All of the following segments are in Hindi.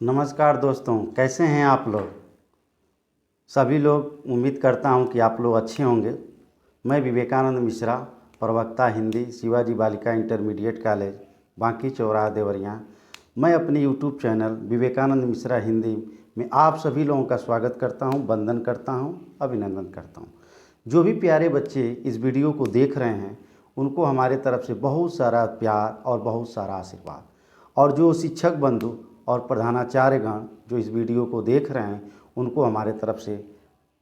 नमस्कार दोस्तों, कैसे हैं आप लोग। सभी लोग उम्मीद करता हूं कि आप लोग अच्छे होंगे। मैं विवेकानंद मिश्रा, प्रवक्ता हिंदी, शिवाजी बालिका इंटरमीडिएट कॉलेज, बांकी चौराहा, देवरिया। मैं अपने यूट्यूब चैनल विवेकानंद मिश्रा हिंदी में आप सभी लोगों का स्वागत करता हूं, वंदन करता हूं, अभिनंदन करता हूं। जो भी प्यारे बच्चे इस वीडियो को देख रहे हैं उनको हमारे तरफ से बहुत सारा प्यार और बहुत सारा आशीर्वाद। और जो शिक्षक बंधु और प्रधानाचार्यगण जो इस वीडियो को देख रहे हैं उनको हमारे तरफ से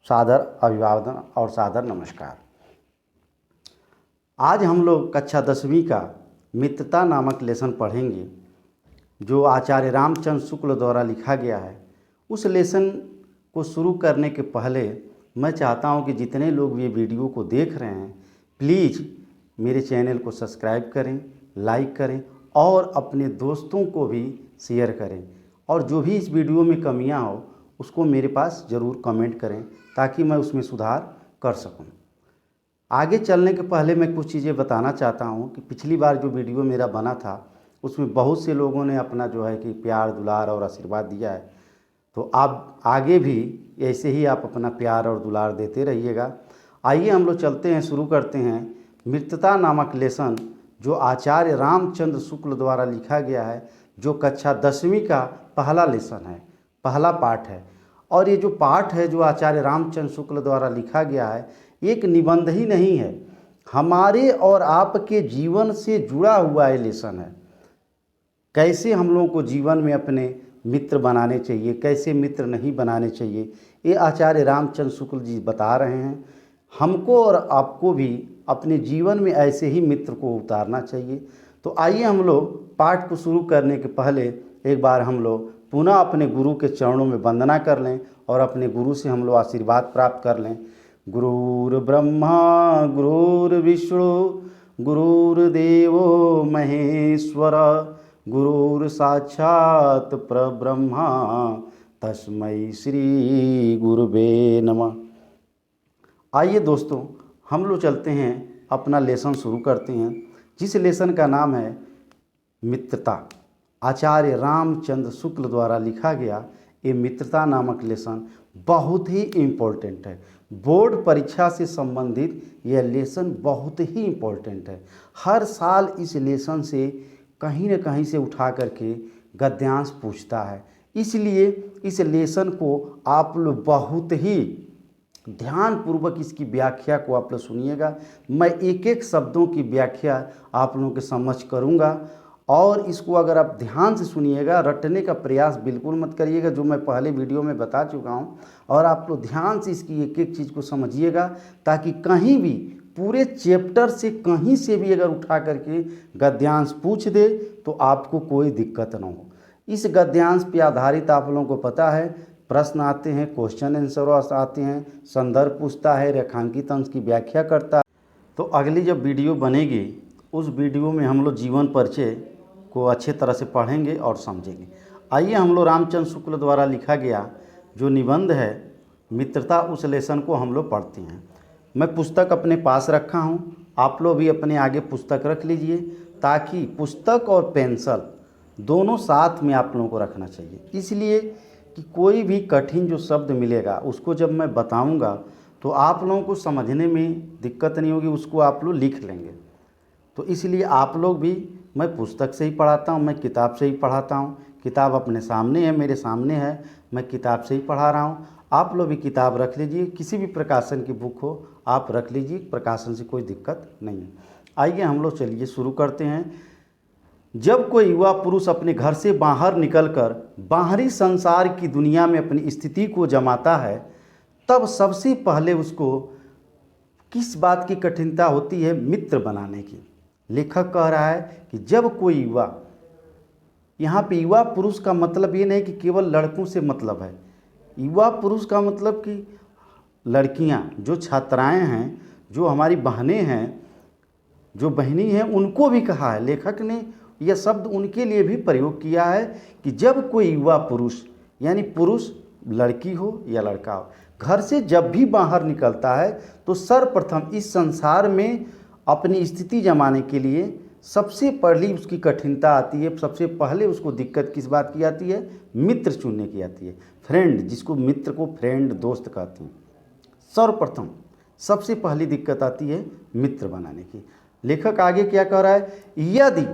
सादर अभिवादन और सादर नमस्कार। आज हम लोग कक्षा 10वीं का मित्रता नामक लेसन पढ़ेंगे जो आचार्य रामचंद्र शुक्ल द्वारा लिखा गया है। उस लेसन को शुरू करने के पहले मैं चाहता हूं कि जितने लोग ये वीडियो को देख रहे हैं प्लीज़ मेरे चैनल को सब्सक्राइब करें, लाइक करें और अपने दोस्तों को भी शेयर करें। और जो भी इस वीडियो में कमियां हो उसको मेरे पास ज़रूर कमेंट करें ताकि मैं उसमें सुधार कर सकूं। आगे चलने के पहले मैं कुछ चीज़ें बताना चाहता हूं कि पिछली बार जो वीडियो मेरा बना था उसमें बहुत से लोगों ने अपना जो है कि प्यार दुलार और आशीर्वाद दिया है, तो आप आगे भी ऐसे ही आप अपना प्यार और दुलार देते रहिएगा। आइए हम लोग चलते हैं, शुरू करते हैं मित्रता नामक लेसन जो आचार्य रामचंद्र शुक्ल द्वारा लिखा गया है, जो कक्षा 10वीं का पहला लेसन है, पहला पाठ है। और ये जो पाठ है जो आचार्य रामचंद्र शुक्ल द्वारा लिखा गया है एक निबंध ही नहीं है, हमारे और आपके जीवन से जुड़ा हुआ ये लेसन है। कैसे हम लोगों को जीवन में अपने मित्र बनाने चाहिए, कैसे मित्र नहीं बनाने चाहिए, ये आचार्य रामचंद्र शुक्ल जी बता रहे हैं। हमको और आपको भी अपने जीवन में ऐसे ही मित्र को उतारना चाहिए। तो आइए हम लोग पाठ को शुरू करने के पहले एक बार हम लोग पुनः अपने गुरु के चरणों में वंदना कर लें और अपने गुरु से हम लोग आशीर्वाद प्राप्त कर लें। गुरुर् ब्रह्मा गुरुर्विष्णु गुरुर्देवो महेश्वर गुरुर् साक्षात् परब्रह्मा तस्मै श्री गुरुवे नमः। आइए दोस्तों हम लोग चलते हैं, अपना लेसन शुरू करते हैं जिस लेसन का नाम है मित्रता। आचार्य रामचंद्र शुक्ल द्वारा लिखा गया ये मित्रता नामक लेसन बहुत ही इम्पोर्टेंट है। बोर्ड परीक्षा से संबंधित यह लेसन बहुत ही इम्पोर्टेंट है। हर साल इस लेसन से कहीं न कहीं से उठा करके गद्यांश पूछता है, इसलिए इस लेसन को आप लोग बहुत ही ध्यानपूर्वक इसकी व्याख्या को आप लोग सुनिएगा। मैं एक एक शब्दों की व्याख्या आप लोगों के समझ करूंगा और इसको अगर आप ध्यान से सुनिएगा, रटने का प्रयास बिल्कुल मत करिएगा जो मैं पहले वीडियो में बता चुका हूं। और आप लोग ध्यान से इसकी एक एक चीज़ को समझिएगा ताकि कहीं भी पूरे चैप्टर से कहीं से भी अगर उठा करके गद्यांश पूछ दे तो आपको कोई दिक्कत ना हो। इस गद्यांश पर आधारित आप लोगों को पता है प्रश्न आते हैं, क्वेश्चन आंसर आते हैं, संदर्भ पूछता है, रेखांकित अंश की व्याख्या करता है। तो अगली जब वीडियो बनेगी उस वीडियो में हम लोग जीवन परिचय को अच्छे तरह से पढ़ेंगे और समझेंगे। आइए हम लोग रामचंद्र शुक्ल द्वारा लिखा गया जो निबंध है मित्रता, उस लेसन को हम लोग पढ़ते हैं। मैं पुस्तक अपने पास रखा हूँ, आप लोग भी अपने आगे पुस्तक रख लीजिए ताकि पुस्तक और पेंसिल दोनों साथ में आप लोगों को रखना चाहिए, इसलिए कि कोई भी कठिन जो शब्द मिलेगा उसको जब मैं बताऊंगा तो आप लोगों को समझने में दिक्कत नहीं होगी, उसको आप लोग लिख लेंगे। तो इसलिए आप लोग भी, मैं पुस्तक से ही पढ़ाता हूं, मैं किताब से ही पढ़ाता हूं। किताब अपने सामने है, मेरे सामने है, मैं किताब से ही पढ़ा रहा हूं। आप लोग भी किताब रख लीजिए, किसी भी प्रकाशन की बुक हो आप रख लीजिए, प्रकाशन से कोई दिक्कत नहीं है। आइए हम लोग चलिए शुरू करते हैं। जब कोई युवा पुरुष अपने घर से बाहर निकलकर बाहरी संसार की दुनिया में अपनी स्थिति को जमाता है तब सबसे पहले उसको किस बात की कठिनता होती है? मित्र बनाने की। लेखक कह रहा है कि जब कोई युवा, यहाँ पे युवा पुरुष का मतलब ये नहीं कि केवल लड़कों से मतलब है, युवा पुरुष का मतलब कि लड़कियाँ जो छात्राएं हैं, जो हमारी बहनें हैं, जो बहनी हैं, उनको भी कहा है। लेखक ने यह शब्द उनके लिए भी प्रयोग किया है कि जब कोई युवा पुरुष, यानी पुरुष लड़की हो या लड़का हो, घर से जब भी बाहर निकलता है तो सर्वप्रथम इस संसार में अपनी स्थिति जमाने के लिए सबसे पहली उसकी कठिनता आती है, सबसे पहले उसको दिक्कत किस बात की आती है? मित्र चुनने की आती है। फ्रेंड, जिसको मित्र को फ्रेंड दोस्त कहते हैं, सर्वप्रथम सबसे पहली दिक्कत आती है मित्र बनाने की। लेखक आगे क्या कह रहा है? यदि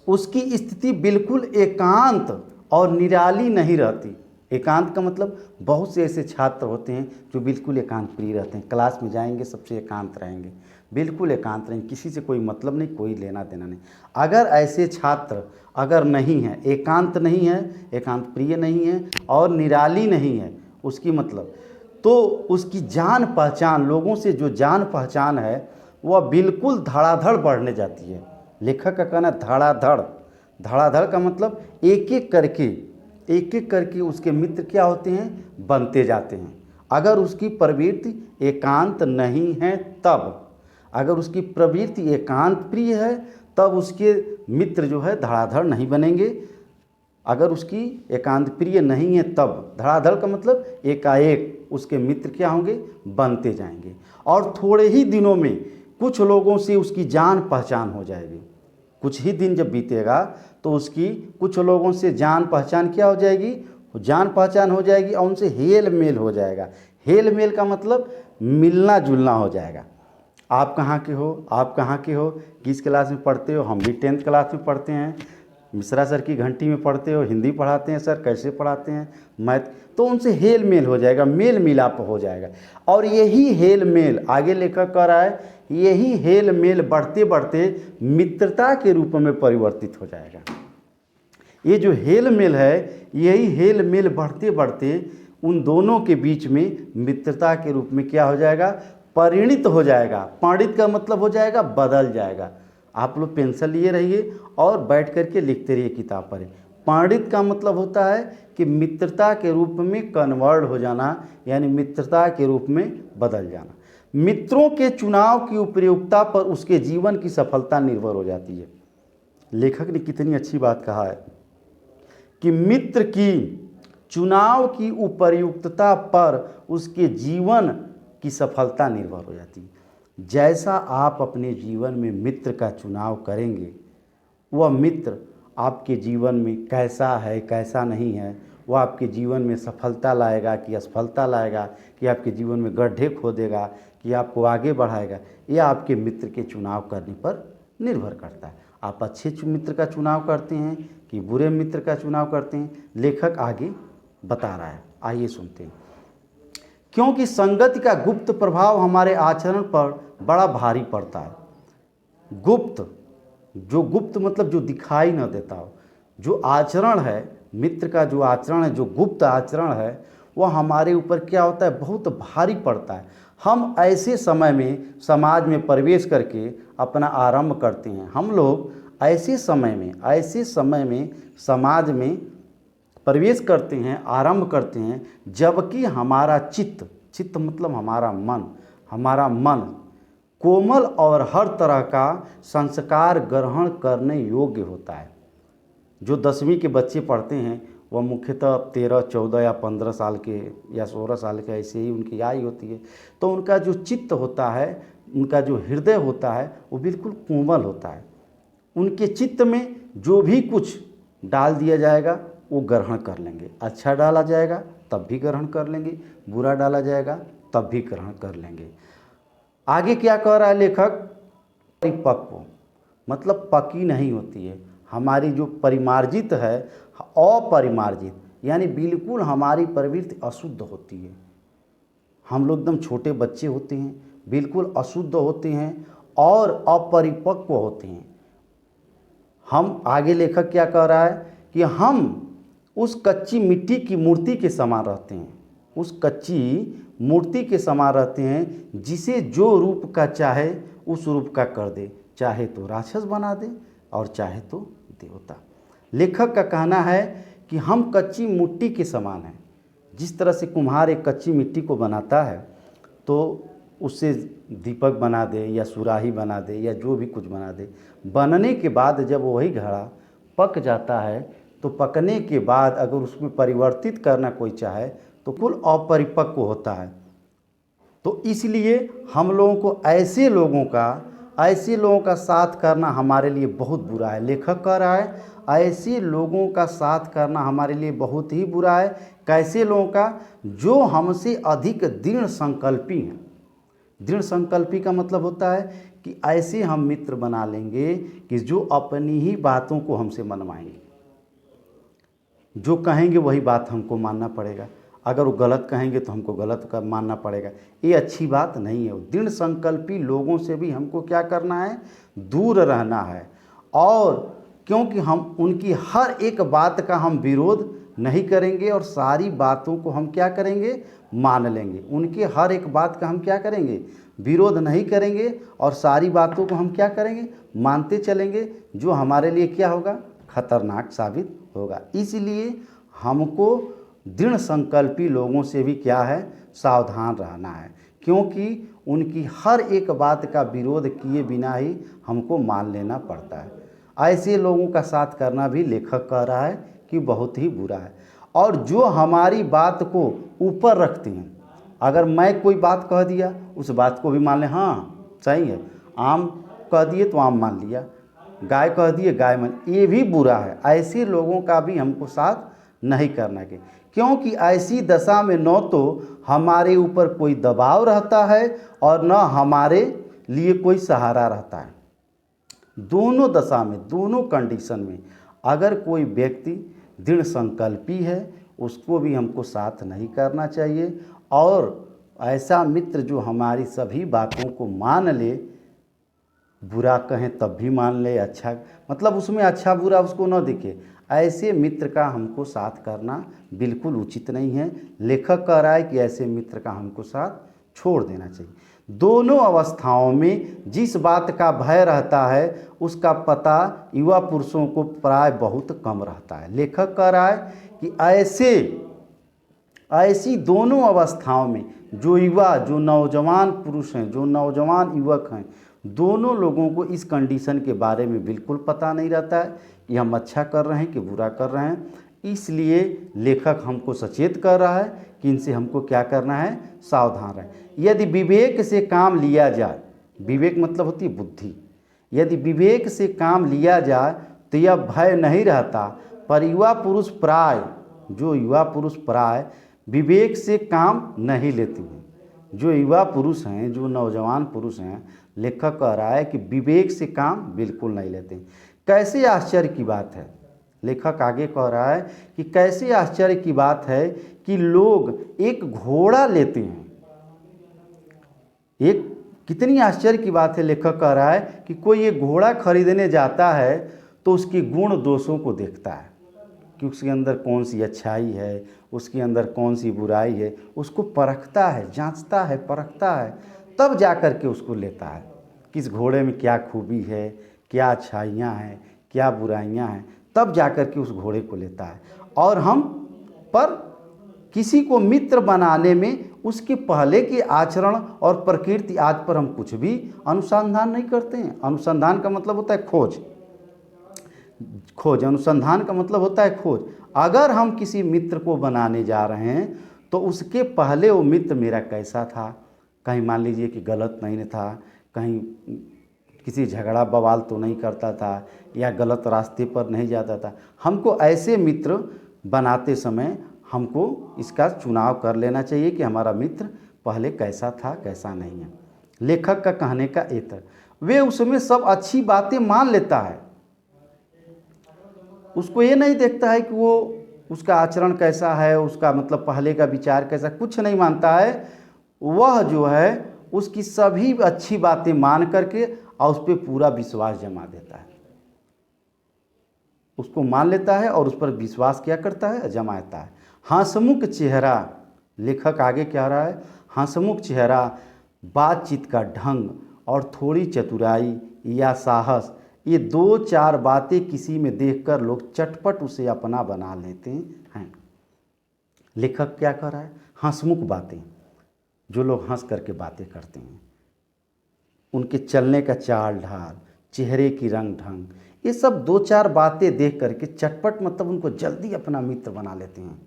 उसकी स्थिति बिल्कुल एकांत और निराली नहीं रहती। एकांत का मतलब बहुत से ऐसे छात्र होते हैं जो बिल्कुल एकांत प्रिय रहते हैं, क्लास में जाएंगे सबसे एकांत रहेंगे, बिल्कुल एकांत रहेंगे, किसी से कोई मतलब नहीं, कोई लेना देना नहीं। अगर ऐसे छात्र अगर नहीं है, एकांत नहीं है, एकांत प्रिय नहीं है और निराली नहीं है, उसकी मतलब तो उसकी जान पहचान, लोगों से जो जान पहचान है वह बिल्कुल धड़ाधड़ बढ़ने जाती है। लेखक का कहना धड़ाधड़, धड़ाधड़ का मतलब एक एक करके उसके मित्र क्या होते हैं? बनते जाते हैं। अगर उसकी प्रवृत्ति एकांत नहीं है तब, अगर उसकी प्रवृत्ति एकांत प्रिय है तब उसके मित्र जो है धड़ाधड़ नहीं बनेंगे। अगर उसकी एकांत प्रिय नहीं है तब, धड़ाधड़ का मतलब एकाएक उसके मित्र क्या होंगे? बनते जाएंगे। और थोड़े ही दिनों में कुछ लोगों से उसकी जान पहचान हो जाएगी। कुछ ही दिन जब बीतेगा तो उसकी कुछ लोगों से जान पहचान क्या हो जाएगी? जान पहचान हो जाएगी और उनसे हेल मेल हो जाएगा। हेल मेल का मतलब मिलना जुलना हो जाएगा। आप कहाँ के हो, आप कहाँ के हो, किस क्लास में पढ़ते हो? हम भी 10th क्लास में पढ़ते हैं। मिश्रा सर की घंटी में पढ़ते हो, हिंदी पढ़ाते हैं सर, कैसे पढ़ाते हैं, मैथ। तो उनसे हेल मेल हो जाएगा, मेल मिलाप हो जाएगा। और यही हेल मेल, आगे लेखक कह रहा है, यही हेल मेल बढ़ते बढ़ते मित्रता के रूप में परिवर्तित हो जाएगा। ये जो हेल मेल है, यही हेल मेल बढ़ते बढ़ते उन दोनों के बीच में मित्रता के रूप में क्या हो जाएगा? परिणित हो जाएगा। परिणित का मतलब हो जाएगा बदल जाएगा। आप लोग पेंसिल लिए रहिए और बैठ करके लिखते रहिए, किताब पढ़ें। परिणित का मतलब होता है कि मित्रता के रूप में कन्वर्ट हो जाना, यानी मित्रता के रूप में बदल जाना। मित्रों के चुनाव की उपयुक्तता पर उसके जीवन की सफलता निर्भर हो जाती है। लेखक ने कितनी अच्छी बात कहा है कि मित्र की चुनाव की उपयुक्तता पर उसके जीवन की सफलता निर्भर हो जाती है। जैसा आप अपने जीवन में मित्र का चुनाव करेंगे, वह मित्र आपके जीवन में कैसा है कैसा नहीं है, वह आपके जीवन में सफलता लाएगा कि असफलता लाएगा, कि आपके जीवन में गड्ढे खोदेगा कि आपको आगे बढ़ाएगा, यह आपके मित्र के चुनाव करने पर निर्भर करता है। आप अच्छे मित्र का चुनाव करते हैं कि बुरे मित्र का चुनाव करते हैं, लेखक आगे बता रहा है, आइए सुनते हैं। क्योंकि संगति का गुप्त प्रभाव हमारे आचरण पर बड़ा भारी पड़ता है। गुप्त, जो गुप्त मतलब जो दिखाई न देता हो, जो आचरण है मित्र का, जो आचरण है, जो गुप्त आचरण है, वह हमारे ऊपर क्या होता है? बहुत भारी पड़ता है। हम ऐसे समय में समाज में प्रवेश करके अपना आरंभ करते हैं। हम लोग ऐसे समय में समाज में प्रवेश करते हैं, आरंभ करते हैं, जबकि हमारा चित्त मतलब हमारा मन कोमल और हर तरह का संस्कार ग्रहण करने योग्य होता है। जो 10वीं के बच्चे पढ़ते हैं वह मुख्यतः 13, 14 या 15 साल के या 16 साल के ऐसे ही उनकी आयु होती है। तो उनका जो चित्त होता है, उनका जो हृदय होता है, वो बिल्कुल कोमल होता है। उनके चित्त में जो भी कुछ डाल दिया जाएगा वो ग्रहण कर लेंगे। अच्छा डाला जाएगा तब भी ग्रहण कर लेंगे, बुरा डाला जाएगा तब भी ग्रहण कर लेंगे। आगे क्या कह रहा है लेखक? परिपक्व मतलब पकी नहीं होती है। हमारी जो परिमार्जित है, अपरिमार्जित, यानी बिल्कुल हमारी प्रवृत्ति अशुद्ध होती है। हम लोग एकदम छोटे बच्चे होते हैं, बिल्कुल अशुद्ध होते हैं और अपरिपक्व होते हैं। हम, आगे लेखक क्या कह रहा है कि हम उस कच्ची मिट्टी की मूर्ति के समान रहते हैं, उस कच्ची मूर्ति के समान रहते हैं जिसे जो रूप का चाहे उस रूप का कर दे, चाहे तो राक्षस बना दे और चाहे तो देवता। लेखक का कहना है कि हम कच्ची मिट्टी के समान हैं। जिस तरह से कुम्हार एक कच्ची मिट्टी को बनाता है तो उससे दीपक बना दे या सुराही बना दे या जो भी कुछ बना दे, बनने के बाद जब वही घड़ा पक जाता है तो पकने के बाद अगर उसमें परिवर्तित करना कोई चाहे तो कुल अपरिपक्व होता है। तो इसलिए हम लोगों को ऐसे लोगों का ऐसे लोगों का साथ करना हमारे लिए बहुत बुरा है। लेखक कह रहा है ऐसे लोगों का साथ करना हमारे लिए बहुत ही बुरा है। कैसे लोगों का? जो हमसे अधिक दृढ़ संकल्पी हैं। दृढ़ संकल्पी का मतलब होता है कि ऐसे हम मित्र बना लेंगे कि जो अपनी ही बातों को हमसे मनवाएंगे। जो कहेंगे वही बात हमको मानना पड़ेगा। अगर वो गलत कहेंगे तो हमको गलत का मानना पड़ेगा। ये अच्छी बात नहीं है। दृढ़ संकल्पी लोगों से भी हमको क्या करना है? दूर रहना है। और क्योंकि हम उनकी हर एक बात का हम विरोध नहीं करेंगे और सारी बातों को हम क्या करेंगे? मान लेंगे। उनके हर एक बात का हम क्या करेंगे? विरोध नहीं करेंगे और सारी बातों को हम क्या करेंगे? मानते चलेंगे, जो हमारे लिए क्या होगा? खतरनाक साबित होगा। इसलिए हमको दृढ़ संकल्पी लोगों से भी क्या है? सावधान रहना है, क्योंकि उनकी हर एक बात का विरोध किए बिना ही हमको मान लेना पड़ता है। ऐसे लोगों का साथ करना भी लेखक कह रहा है कि बहुत ही बुरा है। और जो हमारी बात को ऊपर रखते हैं, अगर मैं कोई बात कह दिया उस बात को भी मान लें, हाँ सही है, आम कह दिए तो आम मान लिया, गाय कह दिए गाय मान, ये भी बुरा है। ऐसे लोगों का भी हमको साथ नहीं करना है, क्योंकि ऐसी दशा में न तो हमारे ऊपर कोई दबाव रहता है और न हमारे लिए कोई सहारा रहता है। दोनों दशा में, दोनों कंडीशन में अगर कोई व्यक्ति दृढ़ संकल्पी है, उसको भी हमको साथ नहीं करना चाहिए। और ऐसा मित्र जो हमारी सभी बातों को मान ले, बुरा कहें तब भी मान ले, अच्छा मतलब उसमें अच्छा बुरा उसको न दिखे, ऐसे मित्र का हमको साथ करना बिल्कुल उचित नहीं है। लेखक कह रहा है कि ऐसे मित्र का हमको साथ छोड़ देना चाहिए। दोनों अवस्थाओं में जिस बात का भय रहता है उसका पता युवा पुरुषों को प्राय बहुत कम रहता है। लेखक कह रहा है कि ऐसी दोनों अवस्थाओं में जो युवा, जो नौजवान पुरुष हैं, जो नौजवान युवक हैं, दोनों लोगों को इस कंडीशन के बारे में बिल्कुल पता नहीं रहता है कि हम अच्छा कर रहे हैं कि बुरा कर रहे हैं। इसलिए लेखक हमको सचेत कर रहा है कि इनसे हमको क्या करना है? सावधान रहें। यदि विवेक से काम लिया जाए, विवेक मतलब होती है बुद्धि, यदि विवेक से काम लिया जाए तो यह भय नहीं रहता। पर युवा पुरुष प्राय, जो युवा पुरुष प्राय विवेक से काम नहीं लेते हैं। जो युवा पुरुष हैं, जो नौजवान पुरुष हैं, लेखक कह रहा है कि विवेक से काम बिल्कुल नहीं लेते। कैसे आश्चर्य की बात है, लेखक आगे कह रहा है कि कैसे आश्चर्य की बात है कि लोग एक घोड़ा लेते हैं। एक कितनी आश्चर्य की बात है। लेखक कह रहा है कि कोई एक घोड़ा खरीदने जाता है तो उसके गुण दोषों को देखता है कि उसके अंदर कौन सी अच्छाई है, उसके अंदर कौन सी बुराई है, उसको परखता है, जांचता है, परखता है, तब जा कर के उसको लेता है। किस घोड़े में क्या खूबी है, क्या अच्छाइयाँ हैं, क्या बुराइयाँ हैं, तब जा कर के उस घोड़े को लेता है। और हम पर किसी को मित्र बनाने में उसके पहले के आचरण और प्रकृति आदि पर हम कुछ भी अनुसंधान नहीं करते हैं। अनुसंधान का मतलब होता है खोज, अनुसंधान का मतलब होता है खोज। अगर हम किसी मित्र को बनाने जा रहे हैं तो उसके पहले वो मित्र मेरा कैसा था, कहीं मान लीजिए कि गलत नहीं था, कहीं किसी झगड़ा बवाल तो नहीं करता था, या गलत रास्ते पर नहीं जाता था। हमको ऐसे मित्र बनाते समय हमको इसका चुनाव कर लेना चाहिए कि हमारा मित्र पहले कैसा था, कैसा नहीं है। लेखक का कहने का एक तरह, वे उसमें सब अच्छी बातें मान लेता है, उसको ये नहीं देखता है कि वो उसका आचरण कैसा है, उसका मतलब पहले का विचार कैसा, कुछ नहीं मानता है। वह जो है उसकी सभी अच्छी बातें मान करके और उस पर पूरा विश्वास जमा देता है, उसको मान लेता है और उस पर विश्वास क्या करता है? जमाता है। हंसमुख चेहरा, लेखक आगे कह रहा है, हंसमुख चेहरा, बातचीत का ढंग और थोड़ी चतुराई या साहस, ये दो चार बातें किसी में देखकर लोग चटपट उसे अपना बना लेते हैं। लेखक क्या कर रहा है? हंसमुख बातें, जो लोग हंस करके बातें करते हैं, उनके चलने का चाल ढाल, चेहरे की रंग ढंग, ये सब दो चार बातें देख करके चटपट मतलब उनको जल्दी अपना मित्र बना लेते हैं।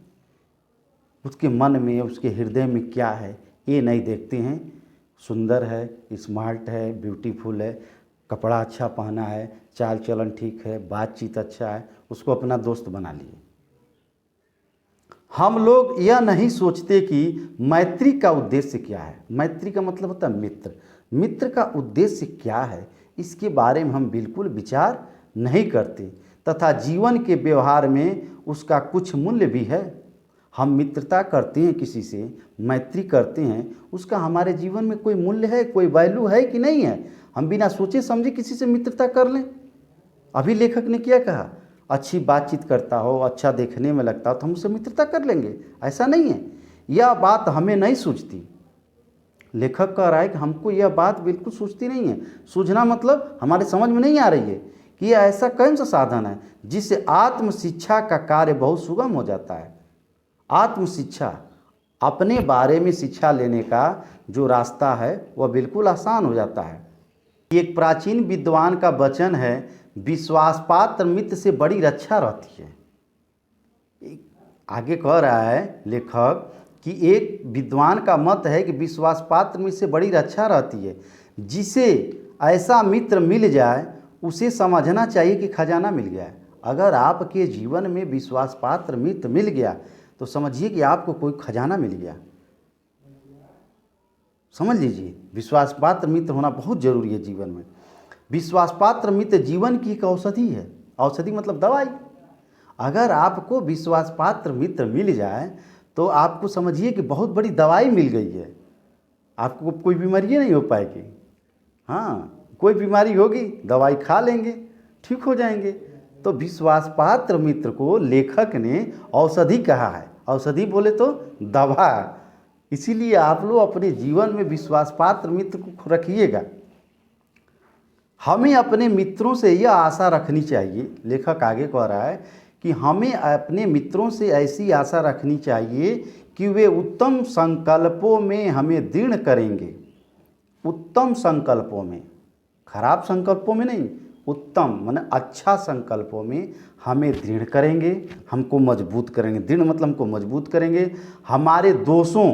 उसके मन में, उसके हृदय में क्या है ये नहीं देखते हैं। सुंदर है, स्मार्ट है, ब्यूटीफुल है, कपड़ा अच्छा पहना है, चाल चलन ठीक है, बातचीत अच्छा है, उसको अपना दोस्त बना लिए। हम लोग यह नहीं सोचते कि मैत्री का उद्देश्य क्या है। मैत्री का मतलब होता है मित्र। मित्र का उद्देश्य क्या है, इसके बारे में हम बिल्कुल विचार नहीं करते, तथा जीवन के व्यवहार में उसका कुछ मूल्य भी है। हम मित्रता करते हैं किसी से, मैत्री करते हैं, उसका हमारे जीवन में कोई मूल्य है, कोई वैल्यू है कि नहीं है। हम बिना सोचे समझे किसी से मित्रता कर लें। अभी लेखक ने क्या कहा, अच्छी बातचीत करता हो, अच्छा देखने में लगता हो तो हम उससे मित्रता कर लेंगे, ऐसा नहीं है। यह बात हमें नहीं सूझती। लेखक कह रहा है कि हमको यह बात बिल्कुल सूझती नहीं है। सूझना मतलब हमारे समझ में नहीं आ रही है कि यह ऐसा कौन सा साधन है जिससे आत्म शिक्षा का कार्य बहुत सुगम हो जाता है। आत्म शिक्षा, अपने बारे में शिक्षा लेने का जो रास्ता है वह बिल्कुल आसान हो जाता है। एक प्राचीन विद्वान का वचन है, विश्वासपात्र मित्र से बड़ी रक्षा रहती है। आगे कह रहा है लेखक कि एक विद्वान का मत है कि विश्वासपात्र मित्र से बड़ी रक्षा रहती है। जिसे ऐसा मित्र मिल जाए उसे समझना चाहिए कि खजाना मिल गया है। अगर आपके जीवन में विश्वासपात्र मित्र मिल गया तो समझिए कि आपको कोई खजाना मिल गया। समझ लीजिए, विश्वासपात्र मित्र होना बहुत जरूरी है जीवन में। विश्वासपात्र मित्र जीवन की एक औषधि है। औषधि मतलब दवाई। अगर आपको विश्वासपात्र मित्र मिल जाए तो आपको समझिए कि बहुत बड़ी दवाई मिल गई है। आपको कोई बीमारी नहीं हो पाएगी। हाँ, कोई बीमारी होगी दवाई खा लेंगे, ठीक हो जाएंगे। तो विश्वासपात्र मित्र को लेखक ने औषधि कहा है। औषधि बोले तो दवा। इसीलिए आप लोग अपने जीवन में विश्वासपात्र मित्र को रखिएगा। हमें अपने मित्रों से यह आशा रखनी चाहिए, लेखक आगे कह रहा है कि हमें अपने मित्रों से ऐसी आशा रखनी चाहिए कि वे उत्तम संकल्पों में हमें दृढ़ करेंगे। उत्तम संकल्पों में, खराब संकल्पों में नहीं, उत्तम माने अच्छा संकल्पों में हमें दृढ़ करेंगे, हमको मजबूत करेंगे। दृढ़ मतलब हमको मजबूत करेंगे। हमारे दोषों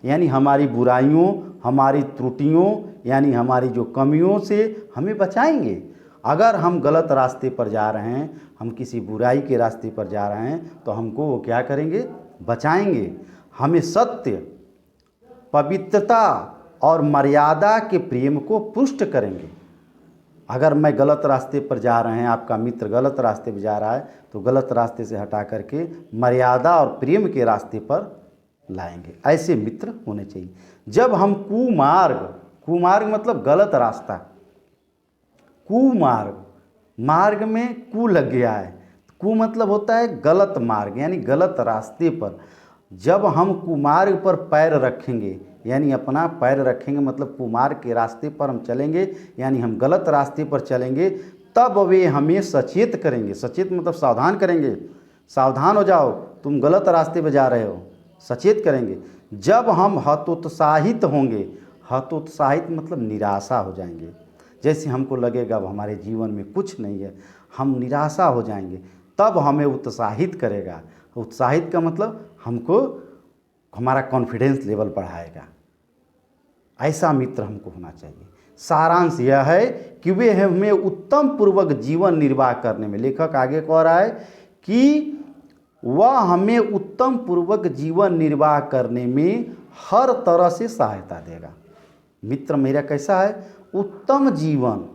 यानी हमारी बुराइयों, हमारी त्रुटियों यानी हमारी जो कमियों से हमें बचाएंगे। अगर हम गलत रास्ते पर जा रहे हैं, हम किसी बुराई के रास्ते पर जा रहे हैं तो हमको वो क्या करेंगे, बचाएंगे। हमें सत्य, पवित्रता और मर्यादा के प्रेम को पुष्ट करेंगे। अगर मैं गलत रास्ते पर जा रहे हैं, आपका मित्र गलत रास्ते पर जा रहा है तो गलत रास्ते से हटा करके मर्यादा और प्रेम के रास्ते पर लाएंगे। ऐसे मित्र होने चाहिए। जब हम कुमार्ग, कुमार्ग मतलब गलत रास्ता, कुमार्ग, मार्ग में कु लग गया है। कु मतलब होता है गलत मार्ग यानी गलत रास्ते पर। जब हम कुमार्ग पर पैर रखेंगे यानी अपना पैर रखेंगे मतलब कुमार्ग के रास्ते पर हम चलेंगे यानी हम गलत रास्ते पर चलेंगे, तब वे हमें सचेत करेंगे। सचेत मतलब सावधान करेंगे, सावधान हो जाओ तुम गलत रास्ते पर जा रहे हो, सचेत करेंगे। जब हम हतोत्साहित होंगे, हतोत्साहित मतलब निराशा हो जाएंगे, जैसे हमको लगेगा अब हमारे जीवन में कुछ नहीं है, हम निराशा हो जाएंगे, तब हमें उत्साहित करेगा। उत्साहित का मतलब हमको हमारा कॉन्फिडेंस लेवल बढ़ाएगा। ऐसा मित्र हमको होना चाहिए। सारांश यह है कि वे हमें उत्तम पूर्वक जीवन निर्वाह करने में, लेखक आगे कह रहा है कि वह हमें उत्तम पूर्वक जीवन निर्वाह करने में हर तरह से सहायता देगा। मित्र मेरा कैसा है, उत्तम जीवन,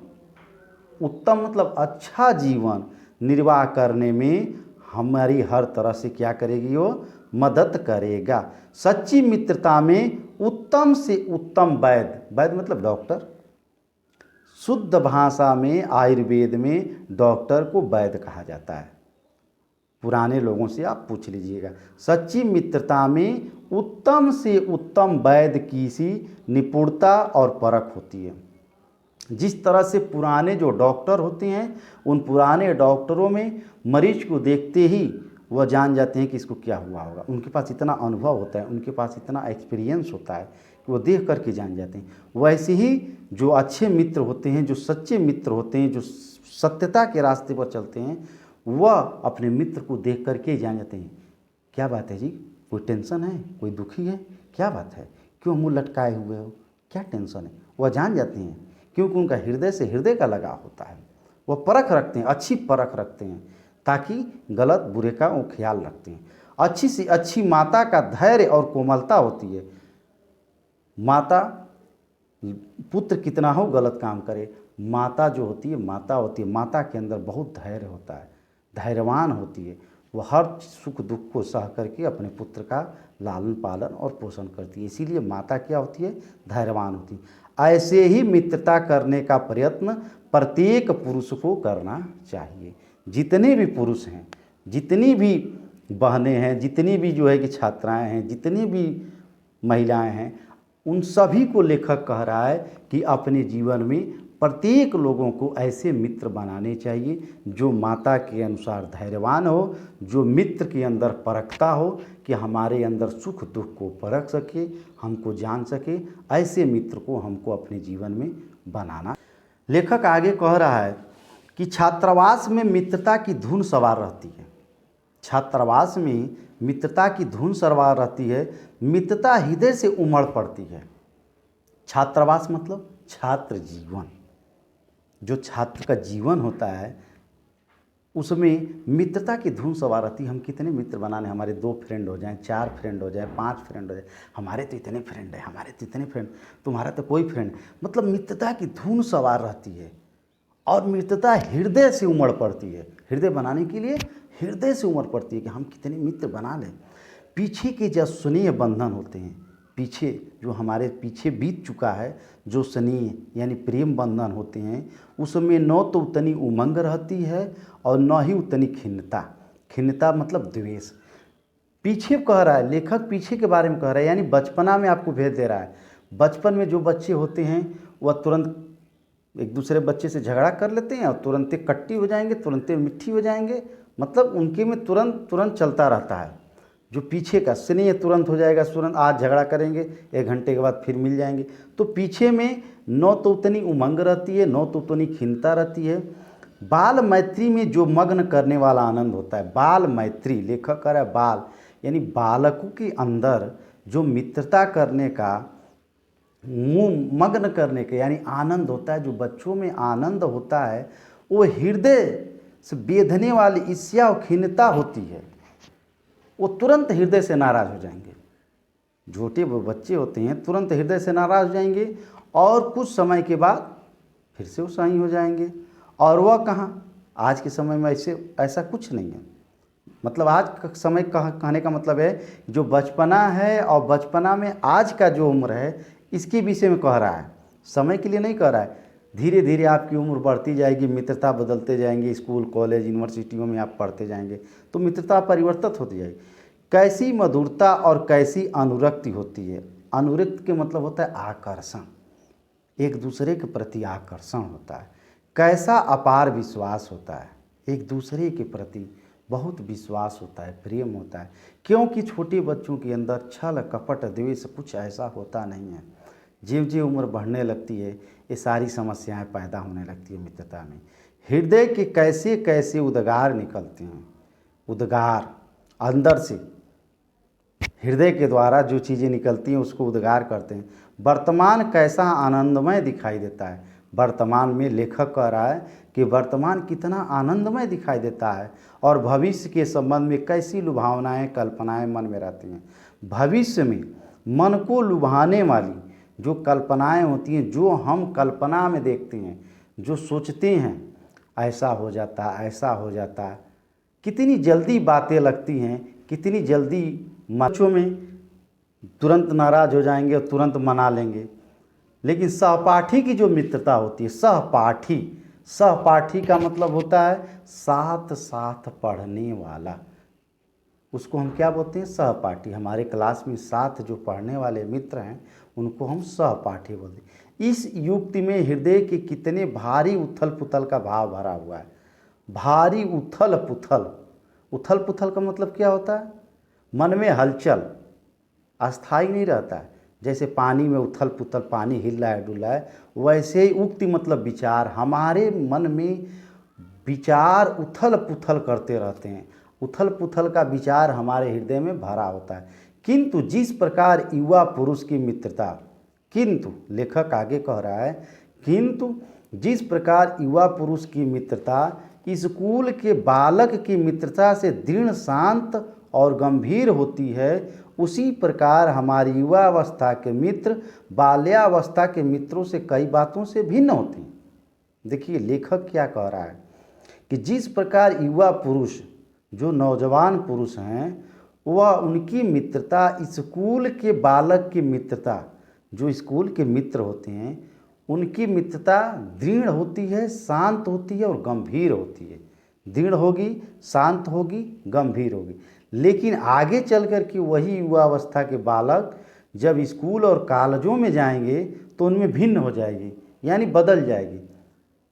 उत्तम मतलब अच्छा जीवन निर्वाह करने में हमारी हर तरह से क्या करेगी, वो मदद करेगा। सच्ची मित्रता में उत्तम से उत्तम वैद्य, वैद्य मतलब डॉक्टर, शुद्ध भाषा में आयुर्वेद में डॉक्टर को वैद्य कहा जाता है। पुराने लोगों से आप पूछ लीजिएगा। सच्ची मित्रता में उत्तम से उत्तम वैद्य की सी निपुणता और परख होती है। जिस तरह से पुराने जो डॉक्टर होते हैं, उन पुराने डॉक्टरों में मरीज को देखते ही वह जान जाते हैं कि इसको क्या हुआ होगा। उनके पास इतना अनुभव होता है, उनके पास इतना एक्सपीरियंस होता है कि वो देख करके जान जाते हैं। वैसे ही जो अच्छे मित्र होते हैं, जो सच्चे मित्र होते हैं, जो सत्यता के रास्ते पर चलते हैं, वह अपने मित्र को देख करके ही जान जाते हैं क्या बात है जी, कोई टेंशन है, कोई दुखी है, क्या बात है, क्यों मुँह लटकाए हुए हो, क्या टेंशन है। वह जान जाते हैं क्योंकि उनका हृदय से हृदय का लगाव होता है। वह परख रखते हैं, अच्छी परख रखते हैं, ताकि गलत बुरे का वो ख्याल रखते हैं। अच्छी से अच्छी माता का धैर्य और कोमलता होती है। माता, पुत्र कितना हो गलत काम करे, माता जो होती है, माता के अंदर बहुत धैर्य होता है, धैर्यवान होती है। वह हर सुख दुख को सह करके अपने पुत्र का लालन पालन और पोषण करती है। इसीलिए माता क्या होती है, धैर्यवान होती है। ऐसे ही मित्रता करने का प्रयत्न प्रत्येक पुरुष को करना चाहिए। जितने भी पुरुष हैं, जितनी भी बहनें हैं, जितनी भी जो है कि छात्राएं हैं, जितनी भी महिलाएं हैं, उन सभी को लेखक कह रहा है कि अपने जीवन में प्रत्येक लोगों को ऐसे मित्र बनाने चाहिए जो माता के अनुसार धैर्यवान हो, जो मित्र के अंदर परखता हो कि हमारे अंदर सुख दुख को परख सके, हमको जान सके। ऐसे मित्र को हमको अपने जीवन में बनाना। लेखक आगे कह रहा है कि छात्रावास में मित्रता की धुन सवार रहती है। छात्रावास में मित्रता की धुन सवार रहती है, मित्रता हृदय से उमड़ पड़ती है। छात्रावास मतलब छात्र जीवन, जो छात्र का जीवन होता है उसमें मित्रता की धुन सवार रहती है। हम कितने मित्र बना लें, हमारे 2 फ्रेंड हो जाएं, 4 फ्रेंड हो जाए, 5 फ्रेंड हो जाए, हमारे तो इतने फ्रेंड है, हमारे तो इतने फ्रेंड, तुम्हारा तो कोई फ्रेंड। मतलब मित्रता की धुन सवार रहती है और मित्रता हृदय से उमड़ पड़ती है। हृदय बनाने के लिए हृदय से उमड़ पड़ती है कि हम कितने मित्र बना लें। पीछे के जो स्नेह बंधन होते हैं, पीछे जो हमारे पीछे बीत चुका है, जो स्नेह यानी प्रेम बंधन होते हैं, उसमें न तो उतनी उमंग रहती है और न ही उतनी खिन्नता। खिन्नता मतलब द्वेष। पीछे कह रहा है लेखक, पीछे के बारे में कह रहा है, यानी बचपना में आपको भेज दे रहा है। बचपन में जो बच्चे होते हैं वह तुरंत एक दूसरे बच्चे से झगड़ा कर लेते हैं और तुरंत कट्टी हो जाएंगे, तुरंत मिट्टी हो जाएंगे। मतलब उनके में तुरंत चलता रहता है। जो पीछे का स्नेह तुरंत हो जाएगा, तुरंत आज झगड़ा करेंगे, 1 घंटे के बाद फिर मिल जाएंगे। तो पीछे में न तो उतनी उमंग रहती है, न तो उतनी खिन्नता रहती है। बाल मैत्री में जो मग्न करने वाला आनंद होता है, बाल मैत्री, लेखक कह रहा है बाल यानी बालकों के अंदर जो मित्रता करने का, मुँह मग्न करने के यानी आनंद होता है, जो बच्चों में आनंद होता है, वो हृदय से बेधने वाली ईर्ष्या और खिन्नता होती है। वो तुरंत हृदय से नाराज़ हो जाएंगे। छोटे बच्चे होते हैं तुरंत हृदय से नाराज़ हो जाएंगे और कुछ समय के बाद फिर से वो सही हो जाएंगे। और वह कहाँ, आज के समय में ऐसा कुछ नहीं है। मतलब आज का समय कहने का मतलब है जो बचपना है और बचपना में आज का जो उम्र है, इसके विषय में कह रहा है, समय के लिए नहीं कह रहा है। धीरे धीरे आपकी उम्र बढ़ती जाएगी, मित्रता बदलते जाएंगे, स्कूल कॉलेज यूनिवर्सिटियों में आप पढ़ते जाएंगे तो मित्रता परिवर्तित होती जाएगी। कैसी मधुरता और कैसी अनुरक्ति होती है। अनुरक्ति के मतलब होता है आकर्षण, एक दूसरे के प्रति आकर्षण होता है। कैसा अपार विश्वास होता है, एक दूसरे के प्रति बहुत विश्वास होता है, प्रेम होता है। क्योंकि छोटे बच्चों के अंदर छल कपट द्वेष कुछ ऐसा होता नहीं है। ज्यों ज्यों उम्र बढ़ने लगती है ये सारी समस्याएं पैदा होने लगती है मित्रता में। हृदय के कैसे कैसे उद्गार निकलते हैं, उद्गार अंदर से हृदय के द्वारा जो चीज़ें निकलती हैं उसको उद्गार करते हैं। वर्तमान कैसा आनंदमय दिखाई देता है। वर्तमान में लेखक कह रहा है कि वर्तमान कितना आनंदमय दिखाई देता है और भविष्य के संबंध में कैसी लुभावनाएं कल्पनाएं मन में रहती हैं। भविष्य में मन को लुभाने वाली जो कल्पनाएं होती हैं, जो हम कल्पना में देखते हैं, जो सोचते हैं ऐसा हो जाता, ऐसा हो जाता, कितनी जल्दी बातें लगती हैं, कितनी जल्दी बच्चों में तुरंत नाराज़ हो जाएंगे और तुरंत मना लेंगे। लेकिन सहपाठी की जो मित्रता होती है, सहपाठी, सहपाठी का मतलब होता है साथ साथ पढ़ने वाला, उसको हम क्या बोलते हैं, सहपाठी। हमारे क्लास में साथ जो पढ़ने वाले मित्र हैं उनको हम सहपाठी बोलते हैं। इस युक्ति में हृदय के कितने भारी उथल पुथल का भाव भरा हुआ है। भारी उथल पुथल, उथल पुथल का मतलब क्या होता है, मन में हलचल, अस्थाई नहीं रहता है। जैसे पानी में उथल पुथल, पानी हिल रहा है डुल रहा है, वैसे ही उक्ति मतलब विचार, हमारे मन में विचार उथल पुथल करते रहते हैं। उथल पुथल का विचार हमारे हृदय में भरा होता है। किंतु जिस प्रकार युवा पुरुष की मित्रता, किंतु लेखक आगे कह रहा है किंतु जिस प्रकार युवा पुरुष की मित्रता स्कूल के बालक की मित्रता से दृढ़, शांत और गंभीर होती है, उसी प्रकार हमारी युवावस्था के मित्र बाल्यावस्था के मित्रों से कई बातों से भिन्न होते हैं। देखिए लेखक क्या कह रहा है कि जिस प्रकार युवा पुरुष जो नौजवान पुरुष हैं वह उनकी मित्रता स्कूल के बालक की मित्रता, जो स्कूल के मित्र होते हैं उनकी मित्रता दृढ़ होती है, शांत होती है और गंभीर होती है। दृढ़ होगी, शांत होगी, गंभीर होगी। लेकिन आगे चल कर के वही युवावस्था के बालक जब स्कूल और कॉलेजों में जाएंगे तो उनमें भिन्न हो जाएगी, यानी बदल जाएगी।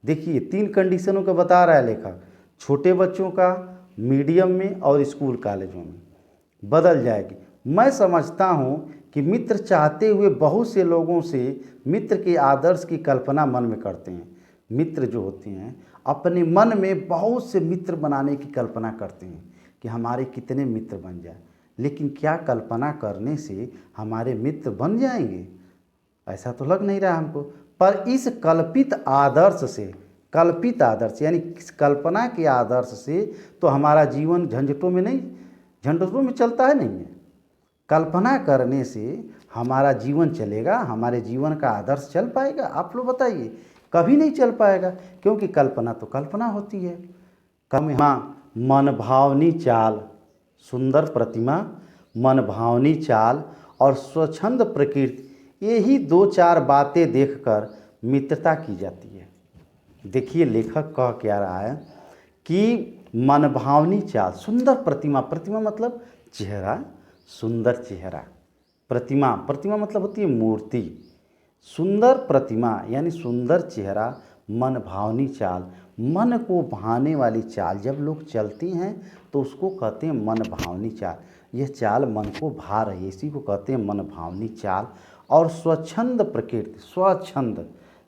देखिए 3 कंडीशनों का बता रहा है लेखक, छोटे बच्चों का, मीडियम में और स्कूल कॉलेजों में बदल जाएगी। मैं समझता हूँ कि मित्र चाहते हुए बहुत से लोगों से मित्र के आदर्श की कल्पना मन में करते हैं। मित्र जो होते हैं अपने मन में बहुत से मित्र बनाने की कल्पना करते हैं कि हमारे कितने मित्र बन जाए, लेकिन क्या कल्पना करने से हमारे मित्र बन जाएंगे? ऐसा तो लग नहीं रहा हमको। पर इस कल्पित आदर्श से, कल्पित आदर्श यानी कल्पना के आदर्श से तो हमारा जीवन झंझटों में चलता है नहीं है। कल्पना करने से हमारा जीवन चलेगा, हमारे जीवन का आदर्श चल पाएगा? आप लोग बताइए, कभी नहीं चल पाएगा, क्योंकि कल्पना तो कल्पना होती है। मनभावनी चाल, सुंदर प्रतिमा, मनभावनी चाल और स्वच्छंद प्रकृति, यही 2-4 बातें देखकर मित्रता की जाती है। देखिए लेखक कह क्या रहा है कि मनभावनी चाल, सुंदर प्रतिमा, प्रतिमा मतलब चेहरा, सुंदर चेहरा, प्रतिमा मतलब होती है मूर्ति, सुंदर प्रतिमा यानी सुंदर चेहरा, मनभावनी चाल, मन को भाने वाली चाल। जब लोग चलती हैं तो उसको कहते हैं मनभावनी चाल, यह चाल मन को भा रही है, इसी को कहते हैं मनभावनी चाल। और स्वच्छंद प्रकृति, स्वच्छंद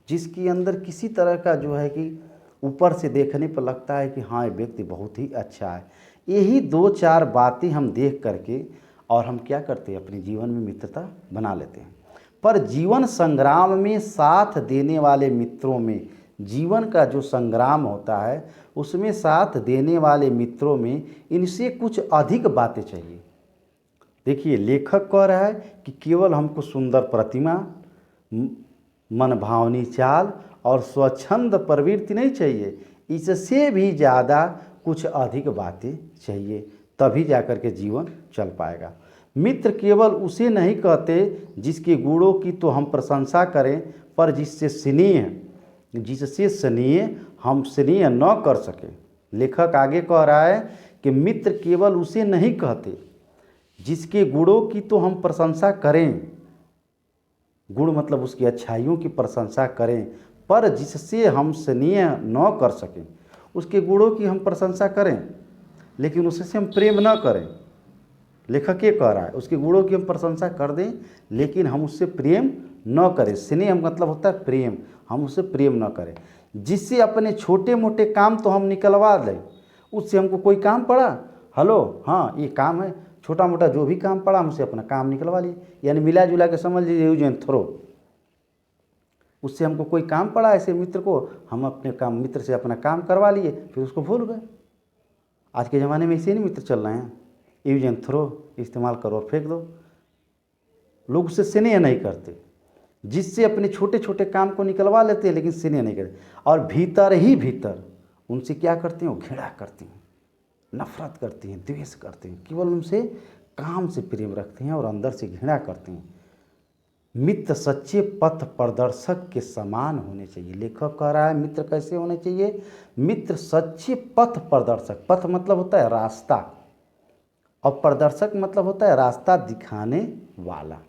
जिसके अंदर किसी तरह का जो है कि ऊपर से देखने पर लगता है कि हाँ ये व्यक्ति बहुत ही अच्छा है। यही 2-4 बातें हम देख करके और हम क्या करते हैं, अपने जीवन में मित्रता बना लेते हैं। पर जीवन संग्राम में साथ देने वाले मित्रों में, जीवन का जो संग्राम होता है उसमें साथ देने वाले मित्रों में इनसे कुछ अधिक बातें चाहिए। देखिए लेखक कह रहा है कि केवल हमको सुंदर प्रतिमा, मनभावनी चाल और स्वच्छंद प्रवृत्ति नहीं चाहिए, इससे भी ज़्यादा कुछ अधिक बातें चाहिए, तभी जाकर के जीवन चल पाएगा। मित्र केवल उसे नहीं कहते जिसके गुणों की तो हम प्रशंसा करें, पर जिससे स्नेह हम स्नेह न कर सकें। लेखक आगे कह रहा है कि मित्र केवल उसे नहीं कहते जिसके गुणों की तो हम प्रशंसा करें, गुण मतलब उसकी अच्छाइयों की प्रशंसा करें, पर जिससे हम स्नेह न कर सकें। उसके गुणों की हम प्रशंसा करें लेकिन उससे हम प्रेम न करें। लेखक ये कह रहा है उसके गुणों की हम प्रशंसा कर दें लेकिन हम उससे प्रेम न करें। स्नेह मतलब होता है प्रेम, हम उससे प्रेम न करें। जिससे अपने छोटे मोटे काम तो हम निकलवा लें, उससे हमको कोई काम पड़ा, हेलो हाँ ये काम है, छोटा मोटा जो भी काम पड़ा हम उससे अपना काम निकलवा लिए, यानी मिला जुला के समझ लीजिए यूज एंड थ्रो। उससे हमको कोई काम पड़ा ऐसे मित्र को, हम अपने काम मित्र से अपना काम करवा लिए, फिर उसको भूल गए। आज के ज़माने में ऐसे नहीं मित्र चल रहे हैं, यूज एंड थ्रो, इस्तेमाल करो और फेंक दो। लोग उससे स्नेह नहीं करते, जिससे अपने छोटे छोटे काम को निकलवा लेते हैं लेकिन स्नेह नहीं करते। और भीतर ही भीतर उनसे क्या करते हैं, वो घृणा करते हैं, नफरत करते हैं, द्वेष करते हैं, केवल उनसे काम से प्रेम रखते हैं और अंदर से घृणा करते हैं। मित्र सच्चे पथ प्रदर्शक के समान होने चाहिए। लेखक कह रहा है मित्र कैसे होने चाहिए, मित्र सच्चे पथ प्रदर्शक, पथ मतलब होता है रास्ता और प्रदर्शक मतलब होता है रास्ता दिखाने वाला।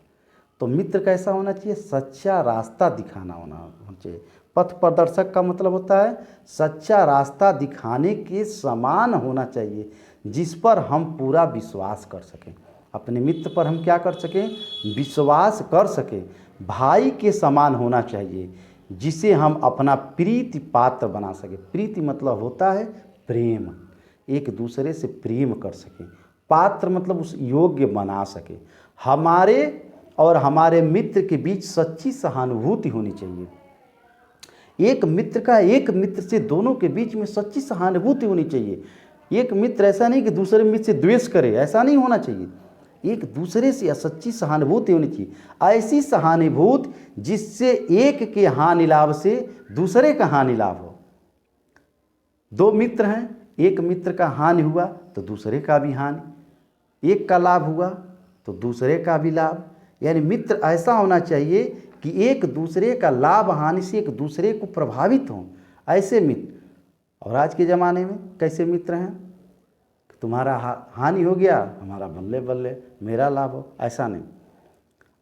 तो मित्र कैसा होना चाहिए, सच्चा रास्ता दिखाना होना चाहिए। पथ प्रदर्शक का मतलब होता है सच्चा रास्ता दिखाने के समान होना चाहिए, जिस पर हम पूरा विश्वास कर सकें। अपने मित्र पर हम क्या कर सकें, विश्वास कर सकें। भाई के समान होना चाहिए, जिसे हम अपना प्रीति पात्र बना सकें। प्रीति मतलब होता है प्रेम, एक दूसरे से प्रेम कर सकें। पात्र मतलब उस योग्य बना सके। हमारे और हमारे मित्र के बीच सच्ची सहानुभूति होनी चाहिए। एक मित्र का एक मित्र से दोनों के बीच में सच्ची सहानुभूति होनी चाहिए। एक मित्र ऐसा नहीं कि दूसरे मित्र से द्वेष करे, ऐसा नहीं होना चाहिए। एक दूसरे से सच्ची सहानुभूति होनी चाहिए, ऐसी सहानुभूति जिससे एक के हानि लाभ से दूसरे का हानि लाभ हो। दो मित्र हैं, एक मित्र का हानि हुआ तो दूसरे का भी हानि, एक का लाभ हुआ तो दूसरे का भी लाभ। यानी मित्र ऐसा होना चाहिए कि एक दूसरे का लाभ हानि से एक दूसरे को प्रभावित हों, ऐसे मित्र। और आज के ज़माने में कैसे मित्र हैं, तुम्हारा हानि हो गया, हमारा बल्ले बल्ले, मेरा लाभ हो, ऐसा नहीं।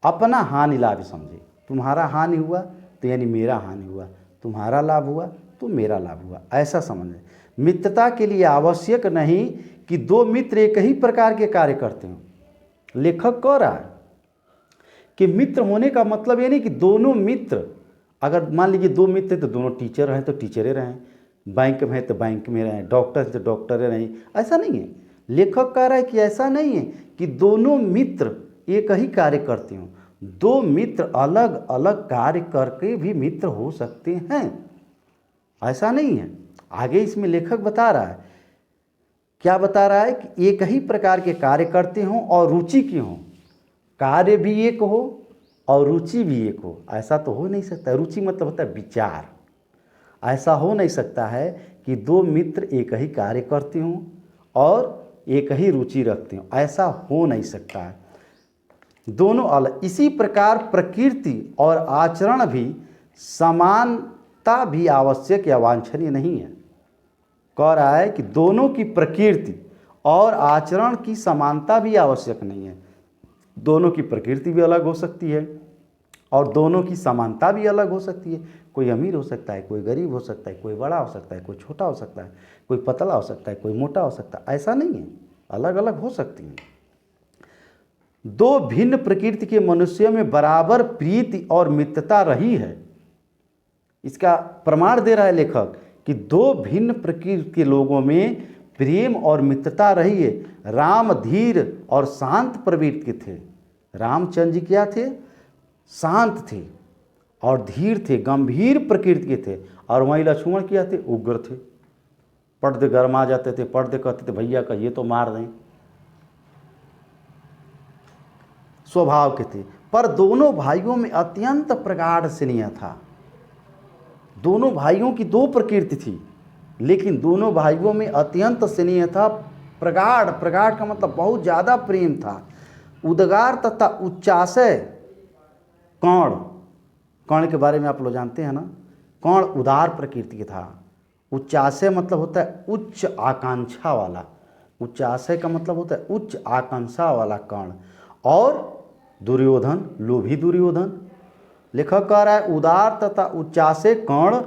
अपना हानि लाभ समझे, तुम्हारा हानि हुआ तो यानी मेरा हानि हुआ, तुम्हारा लाभ हुआ तो मेरा लाभ हुआ, ऐसा समझे। मित्रता के लिए आवश्यक नहीं कि दो मित्र एक ही प्रकार के कार्य करते हों। लेखक कह रहा है कि मित्र होने का मतलब ये नहीं कि दोनों मित्र, अगर मान लीजिए दो मित्र हैं तो दोनों टीचर हैं तो टीचरे रहें, बैंक में है तो बैंक में रहें, डॉक्टर है तो डॉक्टर रहें, ऐसा नहीं है। लेखक कह रहा है कि ऐसा नहीं है कि दोनों मित्र एक ही कार्य करते हों, दो मित्र अलग अलग कार्य करके भी मित्र हो सकते हैं, ऐसा नहीं है। आगे इसमें लेखक बता रहा है, क्या बता रहा है कि एक ही प्रकार के कार्य करते हों और रुचि के हों, कार्य भी एक हो और रुचि भी एक हो, ऐसा तो हो नहीं सकता। रुचि मतलब होता है विचार, ऐसा हो नहीं सकता है कि दो मित्र एक ही कार्य करते हों और एक ही रुचि रखते हों, ऐसा हो नहीं सकता है, दोनों अलग। इसी प्रकार प्रकृति और आचरण भी समानता भी आवश्यक या वांछनीय नहीं है। कह रहा है कि दोनों की प्रकृति और आचरण की समानता भी आवश्यक नहीं है। दोनों की प्रकृति भी अलग हो सकती है और दोनों की समानता भी अलग हो सकती है। कोई अमीर हो सकता है, कोई गरीब हो सकता है, कोई बड़ा हो सकता है, कोई छोटा हो सकता है, कोई पतला हो सकता है, कोई मोटा हो सकता है, ऐसा नहीं है, अलग अलग हो सकती हैं। दो भिन्न प्रकृति के मनुष्यों में बराबर प्रीति और मित्रता रही है। इसका प्रमाण दे रहा है लेखक कि दो भिन्न प्रकृति के लोगों में प्रेम और मित्रता रही है। राम धीर और शांत प्रवृत्ति के थे। रामचंद्र जी क्या थे, शांत थे और धीर थे, गंभीर प्रकृति के थे। और वहीं लक्ष्मण क्या थे, उग्र थे, पर्दे गरमा जाते थे, पर्दे कहते थे भैया का ये तो मार दें, स्वभाव के थे। पर दोनों भाइयों में अत्यंत प्रगाढ़ स्नेह था। दोनों भाइयों की दो प्रकृति थी, लेकिन दोनों भाइयों में अत्यंत स्नेह था, प्रगाढ़। प्रगाढ़ का मतलब बहुत ज़्यादा प्रेम था। उद्गार तथा उच्चाशय कर्ण, कर्ण के बारे में आप लोग जानते हैं ना, कर्ण उदार प्रकृति का था। उच्चाशय मतलब होता है उच्च आकांक्षा वाला, उच्चाशय का मतलब होता है उच्च आकांक्षा वाला कर्ण। और दुर्योधन, लोभी दुर्योधन। लेखक कह रहा है उदार तथा उच्चाशय कर्ण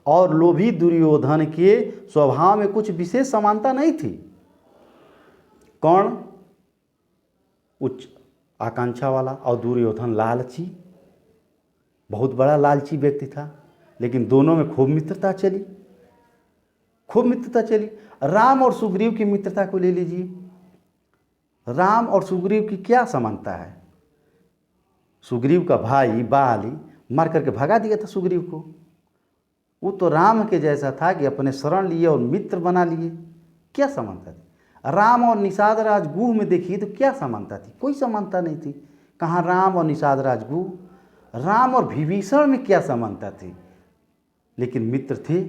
और लोभी दुर्योधन के स्वभाव में कुछ विशेष समानता नहीं थी। कर्ण उच्च आकांक्षा वाला और दुर्योधन लालची, बहुत बड़ा लालची व्यक्ति था, लेकिन दोनों में खूब मित्रता चली, खूब मित्रता चली। राम और सुग्रीव की मित्रता को ले लीजिए। राम और सुग्रीव की क्या समानता है। सुग्रीव का भाई बाली मार करके भगा दिया था सुग्रीव को, वो तो राम के जैसा था कि अपने शरण लिए और मित्र बना लिए। क्या समानता थी। राम और निषाद राज गुह में देखिए तो क्या समानता थी, कोई समानता नहीं थी। कहाँ राम और निषाद राज गुह, राम और विभीषण में क्या समानता थी, लेकिन मित्र थे।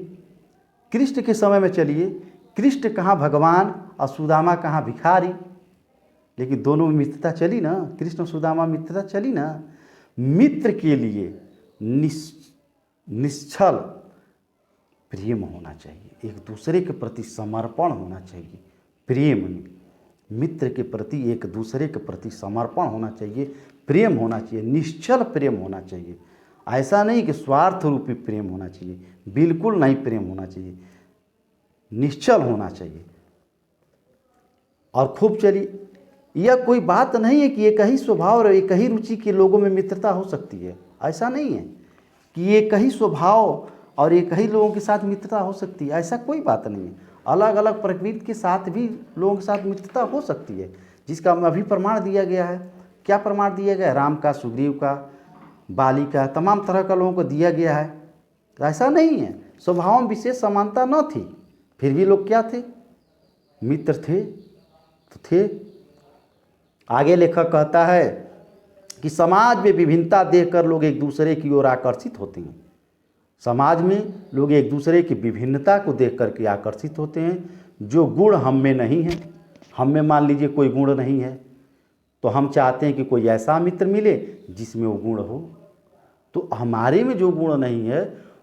कृष्ण के समय में चलिए, कृष्ण कहाँ भगवान और सुदामा कहाँ भिखारी, लेकिन दोनों में मित्रता चली ना, कृष्ण सुदामा मित्रता चली ना। मित्र के लिए निश्चल प्रेम होना चाहिए, एक दूसरे के प्रति समर्पण होना चाहिए। प्रेम में मित्र के प्रति एक दूसरे के प्रति समर्पण होना चाहिए, प्रेम होना चाहिए, निश्चल प्रेम होना चाहिए। ऐसा नहीं कि स्वार्थ रूपी प्रेम होना चाहिए, बिल्कुल नहीं प्रेम होना चाहिए, निश्चल होना चाहिए। और खूब चलिए, यह कोई बात नहीं है कि एक ही स्वभाव और एक ही रुचि के लोगों में मित्रता हो सकती है। ऐसा नहीं है कि एक ही स्वभाव और एक ही लोगों के साथ मित्रता हो सकती है, ऐसा कोई बात नहीं है। अलग अलग प्रकृति के साथ भी लोगों के साथ मित्रता हो सकती है, जिसका अभी प्रमाण दिया गया है। क्या प्रमाण दिया गया है, राम का, सुग्रीव का, बाली का, तमाम तरह का लोगों को दिया गया है। ऐसा नहीं है, स्वभाव में विशेष समानता न थी, फिर भी लोग क्या थे, मित्र थे तो थे। आगे लेखक कहता है कि समाज में विभिन्नता देखकर लोग एक दूसरे की ओर आकर्षित होते हैं। समाज में लोग एक दूसरे की विभिन्नता को देख कर के आकर्षित होते हैं। जो गुण हम में नहीं है, हम में मान लीजिए कोई गुण नहीं है, तो हम चाहते हैं कि कोई ऐसा मित्र मिले जिसमें वो गुण हो। तो हमारे में जो गुण नहीं है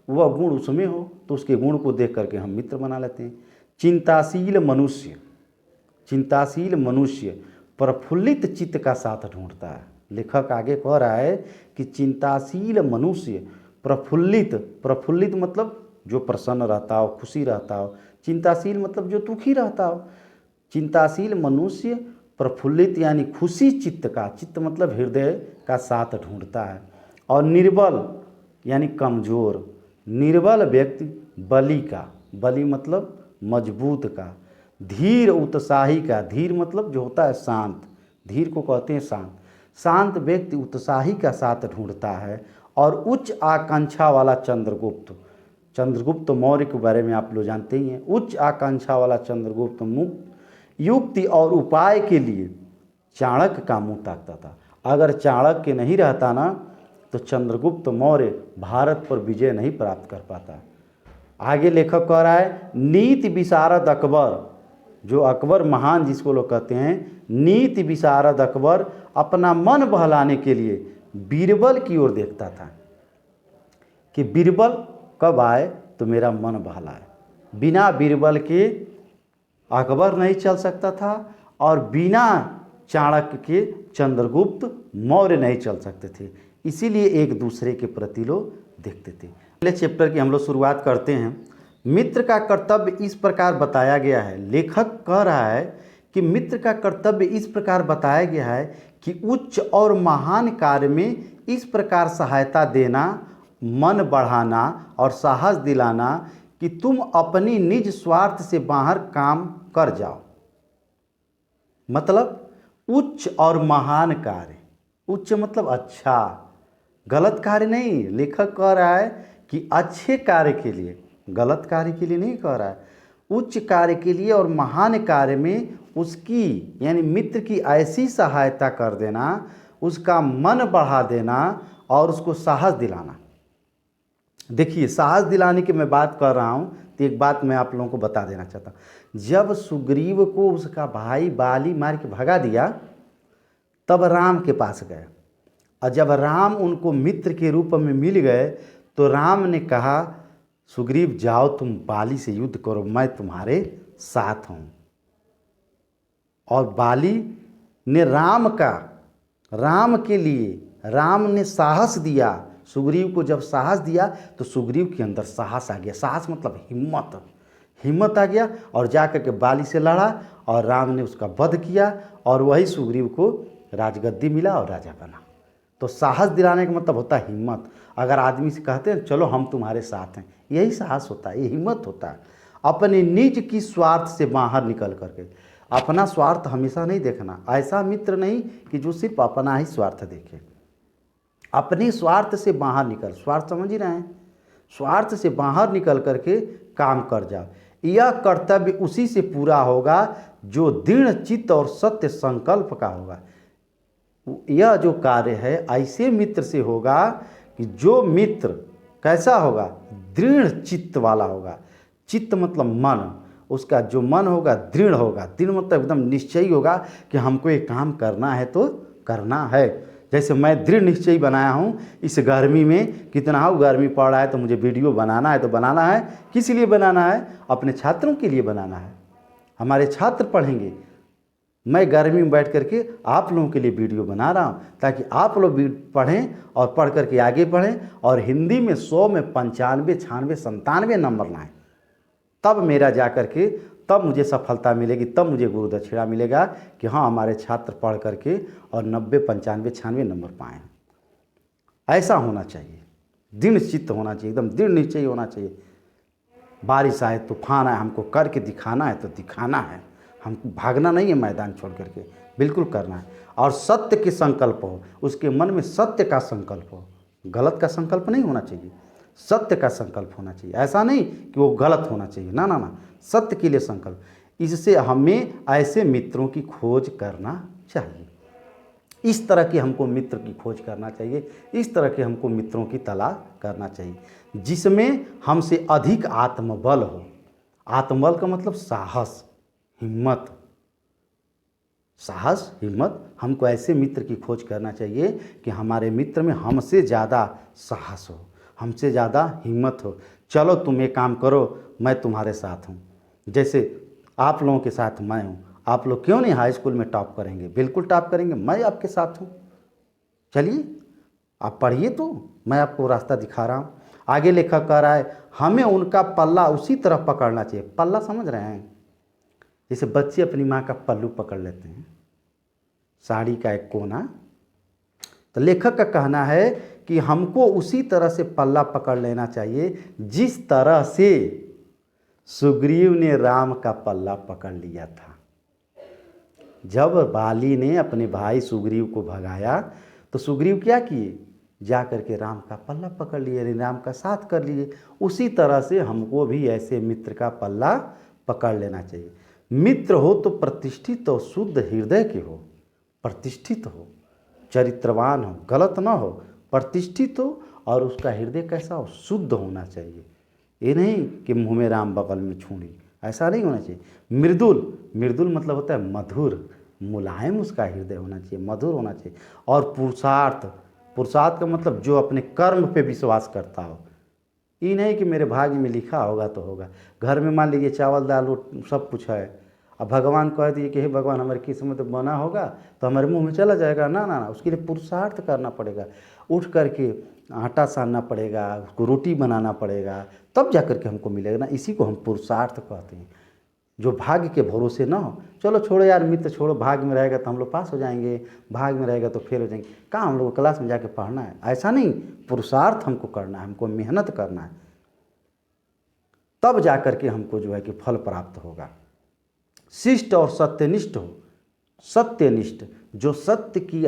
वह गुण उसमें हो, तो उसके गुण को देख करके हम मित्र बना लेते हैं। चिंताशील मनुष्य, चिंताशील मनुष्य प्रफुल्लित चित्त का साथ ढूंढता है। लेखक आगे कह रहा है कि चिंताशील मनुष्य प्रफुल्लित, प्रफुल्लित मतलब जो प्रसन्न रहता हो, खुशी रहता हो। चिंताशील मतलब जो दुखी रहता हो। चिंताशील मनुष्य प्रफुल्लित यानी खुशी चित्त का, चित्त मतलब हृदय का साथ ढूंढता है। और निर्बल यानी कमज़ोर, निर्बल व्यक्ति बली का, बली मतलब मजबूत का, धीर उत्साही का, धीर मतलब जो होता है शांत, धीर को कहते हैं शांत, शांत व्यक्ति उत्साही का साथ ढूंढता है। और उच्च आकांक्षा वाला चंद्रगुप्त, चंद्रगुप्त मौर्य के बारे में आप लोग जानते ही हैं। उच्च आकांक्षा वाला चंद्रगुप्त मुक्त युक्ति और उपाय के लिए चाणक्य का मुंह ताकता था। अगर चाणक्य नहीं रहता ना तो चंद्रगुप्त मौर्य भारत पर विजय नहीं प्राप्त कर पाता। आगे लेखक कह रहा है नीति विशारद अकबर, जो अकबर महान जिसको लोग कहते हैं, नीति विशारद अकबर अपना मन बहलाने के लिए बीरबल की ओर देखता था कि बीरबल कब आए तो मेरा मन बहलाए। बिना बीरबल के अकबर नहीं चल सकता था और बिना चाणक्य के चंद्रगुप्त मौर्य नहीं चल सकते थे। इसीलिए एक दूसरे के प्रति लोग देखते थे। पहले चैप्टर की हम लोग शुरुआत करते हैं। मित्र का कर्तव्य इस प्रकार बताया गया है। लेखक कह रहा है कि मित्र का कर्तव्य इस प्रकार बताया गया है कि उच्च और महान कार्य में इस प्रकार सहायता देना, मन बढ़ाना और साहस दिलाना कि तुम अपनी निज स्वार्थ से बाहर काम कर जाओ। मतलब उच्च और महान कार्य, उच्च मतलब अच्छा, गलत कार्य नहीं। लेखक कह रहा है कि अच्छे कार्य के लिए, गलत कार्य के लिए नहीं कह रहा है, उच्च कार्य के लिए और महान कार्य में उसकी यानी मित्र की ऐसी सहायता कर देना, उसका मन बढ़ा देना और उसको साहस दिलाना। देखिए, साहस दिलाने की मैं बात कर रहा हूँ तो एक बात मैं आप लोगों को बता देना चाहता हूँ। जब सुग्रीव को उसका भाई बाली मार के भगा दिया तब राम के पास गए, और जब राम उनको मित्र के रूप में मिल गए तो राम ने कहा सुग्रीव जाओ तुम बाली से युद्ध करो, मैं तुम्हारे साथ हूँ। और बाली ने राम के लिए राम ने साहस दिया। सुग्रीव को जब साहस दिया तो सुग्रीव के अंदर साहस आ गया। साहस मतलब हिम्मत, हिम्मत आ गया और जाकर के बाली से लड़ा और राम ने उसका वध किया और वही सुग्रीव को राजगद्दी मिला और राजा बना। तो साहस दिलाने का मतलब होता है हिम्मत। अगर आदमी से कहते हैं चलो हम तुम्हारे साथ हैं, यही साहस होता है, ये हिम्मत होता है। अपने निज की स्वार्थ से बाहर निकल करके, अपना स्वार्थ हमेशा नहीं देखना। ऐसा मित्र नहीं कि जो सिर्फ अपना ही स्वार्थ देखे। अपने स्वार्थ से बाहर निकल, स्वार्थ समझ ही रहे हैं, स्वार्थ से बाहर निकल करके काम कर जाओ। यह कर्तव्य उसी से पूरा होगा जो दृढ़ चित्त और सत्य संकल्प का होगा। यह जो कार्य है ऐसे मित्र से होगा कि जो मित्र कैसा होगा, दृढ़ चित्त वाला होगा। चित्त मतलब मन, उसका जो मन होगा दृढ़ होगा। दृढ़ मतलब एकदम निश्चयी होगा कि हमको ये काम करना है तो करना है। जैसे मैं दृढ़ निश्चयी बनाया हूँ इस गर्मी में, कितना हो गर्मी पड़ रहा है तो मुझे वीडियो बनाना है तो बनाना है। किस लिए बनाना है? अपने छात्रों के लिए बनाना है। हमारे छात्र पढ़ेंगे, मैं गर्मी में बैठ करके आप लोगों के लिए वीडियो बना रहा हूँ ताकि आप लोग भी पढ़ें और पढ़ करके आगे बढ़ें और हिंदी में 100 में 95, 96, 97 नंबर लाएं। तब मेरा जा कर के तब मुझे सफलता मिलेगी, तब मुझे गुरु दक्षिणा मिलेगा कि हाँ हमारे छात्र पढ़ करके और 90, 95, 96 नंबर पाएँ। ऐसा होना चाहिए, दृढ़ चित्त होना चाहिए, एकदम दृढ़ निश्चय होना चाहिए। बारिश आए, तूफान आए, हमको करके दिखाना है तो दिखाना है, हमको भागना नहीं है मैदान छोड़ करके, बिल्कुल करना है। और सत्य के संकल्प हो, उसके मन में सत्य का संकल्प हो, गलत का संकल्प नहीं होना चाहिए। सत्य का संकल्प होना चाहिए। ऐसा नहीं कि वो गलत होना चाहिए, ना ना ना, सत्य के लिए संकल्प। इससे हमें ऐसे मित्रों की खोज करना चाहिए। इस तरह के हमको मित्र की खोज करना चाहिए, इस तरह के हमको मित्रों की तलाश करना चाहिए जिसमें हमसे अधिक आत्मबल हो। आत्मबल का मतलब साहस, हिम्मत। साहस, हिम्मत। हमको ऐसे मित्र की खोज करना चाहिए कि हमारे मित्र में हमसे ज़्यादा साहस हो, हमसे ज़्यादा हिम्मत हो। चलो तुम एक काम करो, मैं तुम्हारे साथ हूँ। जैसे आप लोगों के साथ मैं हूँ। आप लोग क्यों नहीं हाई स्कूल में टॉप करेंगे? बिल्कुल टॉप करेंगे, मैं आपके साथ हूँ। चलिए आप पढ़िए, तो मैं आपको रास्ता दिखा रहा हूँ। आगे लेखक कह रहा है हमें उनका पल्ला उसी तरह पकड़ना चाहिए। पल्ला समझ रहे हैं? जैसे बच्चे अपनी माँ का पल्लू पकड़ लेते हैं, साड़ी का एक कोना। तो लेखक का कहना है कि हमको उसी तरह से पल्ला पकड़ लेना चाहिए जिस तरह से सुग्रीव ने राम का पल्ला पकड़ लिया था। जब बाली ने अपने भाई सुग्रीव को भगाया तो सुग्रीव क्या किए? जा करके राम का पल्ला पकड़ लिए, राम का साथ कर लिए। उसी तरह से हमको भी ऐसे मित्र का पल्ला पकड़ लेना चाहिए। मित्र हो तो प्रतिष्ठित और शुद्ध हृदय के हो, प्रतिष्ठित हो, चरित्रवान हो, गलत ना हो, प्रतिष्ठित हो, और उसका हृदय कैसा हो? शुद्ध होना चाहिए। ये नहीं कि मुँह में राम बगल में छुरी, ऐसा नहीं होना चाहिए। मृदुल, मृदुल मतलब होता है मधुर, मुलायम उसका हृदय होना चाहिए, मधुर होना चाहिए। और पुरुषार्थ, पुरुषार्थ का मतलब जो अपने कर्म पे विश्वास करता हो। ये नहीं कि मेरे भाग्य में लिखा होगा तो होगा। घर में मान लीजिए चावल दाल सब कुछ है, अब भगवान कह दिए कि हे भगवान हमारी किस्मत बना होगा तो हमारे मुंह में चला जाएगा, ना ना ना, उसके लिए पुरुषार्थ करना पड़ेगा। उठ करके आटा सानना पड़ेगा, उसको रोटी बनाना पड़ेगा, तब जा करके हमको मिलेगा ना। इसी को हम पुरुषार्थ कहते हैं। जो भाग्य के भरोसे ना हो, चलो छोड़ो यार मित्र, छोड़ो, भाग्य में रहेगा तो हम लोग पास हो जाएंगे, भाग्य में रहेगा तो फेल हो जाएंगे, कहाँ हम लोग क्लास में जाके पढ़ना है? ऐसा नहीं, पुरुषार्थ हमको करना है, हमको मेहनत करना है, तब जा करके हमको जो है कि फल प्राप्त होगा। शिष्ट और सत्यनिष्ठ हो। सत्यनिष्ठ, जो सत्य की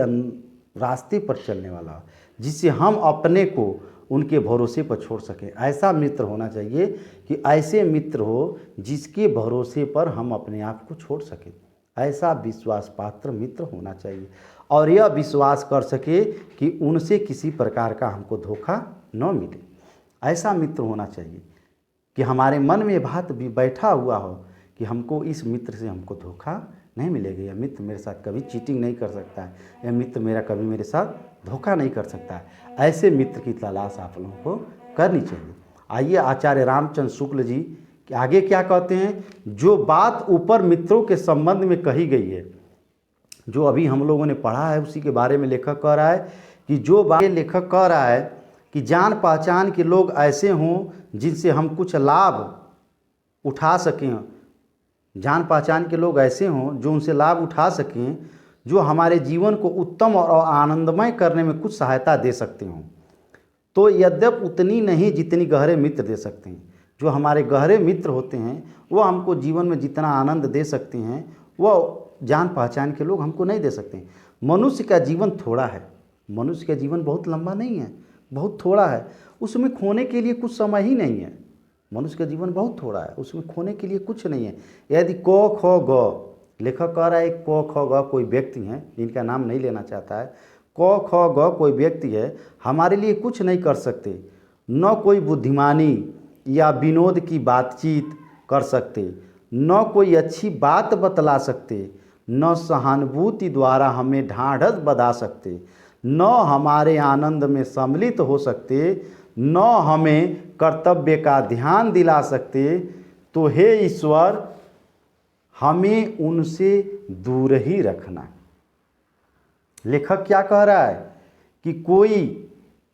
रास्ते पर चलने वाला हो, जिससे हम अपने को उनके भरोसे पर छोड़ सकें। ऐसा मित्र होना चाहिए कि ऐसे मित्र हो जिसके भरोसे पर हम अपने आप को छोड़ सकें। ऐसा विश्वास पात्र मित्र होना चाहिए और यह विश्वास कर सके कि उनसे किसी प्रकार का हमको धोखा न मिले। ऐसा मित्र होना चाहिए कि हमारे मन में बात भी बैठा हुआ हो कि हमको इस मित्र से हमको धोखा नहीं मिलेगा, यह मित्र मेरे साथ कभी चीटिंग नहीं कर सकता है, यह मित्र मेरा कभी मेरे साथ धोखा नहीं कर सकता है। ऐसे मित्र की तलाश आप लोगों को करनी चाहिए। आइए आचार्य रामचंद्र शुक्ल जी आगे क्या कहते हैं। जो बात ऊपर मित्रों के संबंध में कही गई है, जो अभी हम लोगों ने पढ़ा है, उसी के बारे में लेखक कह रहा है कि जो बात लेखक कह रहा है कि जान पहचान के लोग ऐसे हों जिनसे हम कुछ लाभ उठा सकें, जान पहचान के लोग ऐसे हों जो उनसे लाभ उठा सकें, जो हमारे जीवन को उत्तम और आनंदमय करने में कुछ सहायता दे सकते हों, तो यद्यप उतनी नहीं जितनी गहरे मित्र दे सकते हैं। जो हमारे गहरे मित्र होते हैं वो हमको जीवन में जितना आनंद दे सकते हैं वो जान पहचान के लोग हमको नहीं दे सकते। मनुष्य का जीवन थोड़ा है, मनुष्य का जीवन बहुत लंबा नहीं है, बहुत थोड़ा है, उसमें खोने के लिए कुछ समय ही नहीं है। मनुष्य का जीवन बहुत थोड़ा है, उसमें खोने के लिए कुछ नहीं है। यदि क ख ग, लेखक कह रहा है क ख ग कोई व्यक्ति हैं जिनका नाम नहीं लेना चाहता है, क ख ग कोई व्यक्ति है, हमारे लिए कुछ नहीं कर सकते, न कोई बुद्धिमानी या विनोद की बातचीत कर सकते, न कोई अच्छी बात बतला सकते, न सहानुभूति द्वारा हमें ढाढ़स बधा सकते, न हमारे आनंद में सम्मिलित हो सकते, न हमें कर्तव्य का ध्यान दिला सकते। तो हे ईश्वर, हमें उनसे दूर ही रखना। लेखक क्या कह रहा है कि कोई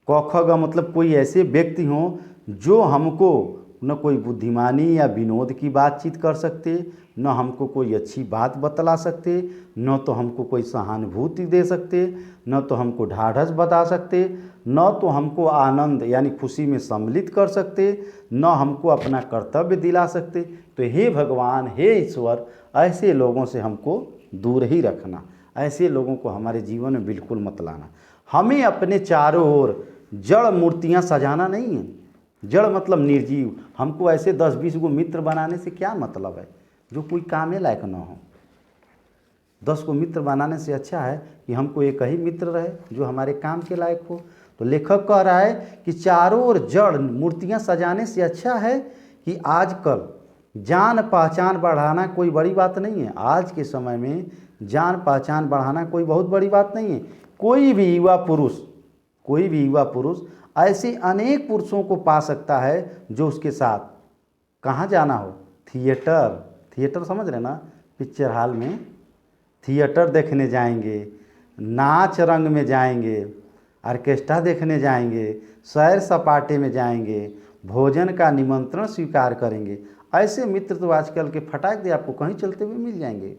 कौखगा मतलब कोई ऐसे व्यक्ति हों जो हमको न कोई बुद्धिमानी या विनोद की बातचीत कर सकते, न हमको कोई अच्छी बात बतला सकते, न तो हमको कोई सहानुभूति दे सकते, न तो हमको ढाढ़स बता सकते, न तो हमको आनंद यानी खुशी में सम्मिलित कर सकते, न हमको अपना कर्तव्य दिला सकते। तो हे भगवान, हे ईश्वर, ऐसे लोगों से हमको दूर ही रखना, ऐसे लोगों को हमारे जीवन में बिल्कुल मत लाना। हमें अपने चारों ओर जड़ मूर्तियां सजाना नहीं है, जड़ मतलब निर्जीव। हमको ऐसे 10-20 गो मित्र बनाने से क्या मतलब है जो कोई काम लायक ना हो। 10 को मित्र बनाने से अच्छा है कि हमको एक ही मित्र रहे जो हमारे काम के लायक हो। तो लेखक कह रहा है कि चारों ओर जड़ मूर्तियां सजाने से अच्छा है कि आजकल जान पहचान बढ़ाना कोई बड़ी बात नहीं है। आज के समय में जान पहचान बढ़ाना कोई बहुत बड़ी बात नहीं है। कोई भी युवा पुरुष ऐसे अनेक पुरुषों को पा सकता है जो उसके साथ कहाँ जाना हो, थिएटर समझ रहे ना, पिक्चर हॉल में थिएटर देखने जाएंगे, नाच रंग में जाएंगे, ऑर्केस्ट्रा देखने जाएंगे, सैर सपाटे में जाएंगे, भोजन का निमंत्रण स्वीकार करेंगे। ऐसे मित्र तो आजकल के फटाक दे आपको कहीं चलते हुए मिल जाएंगे।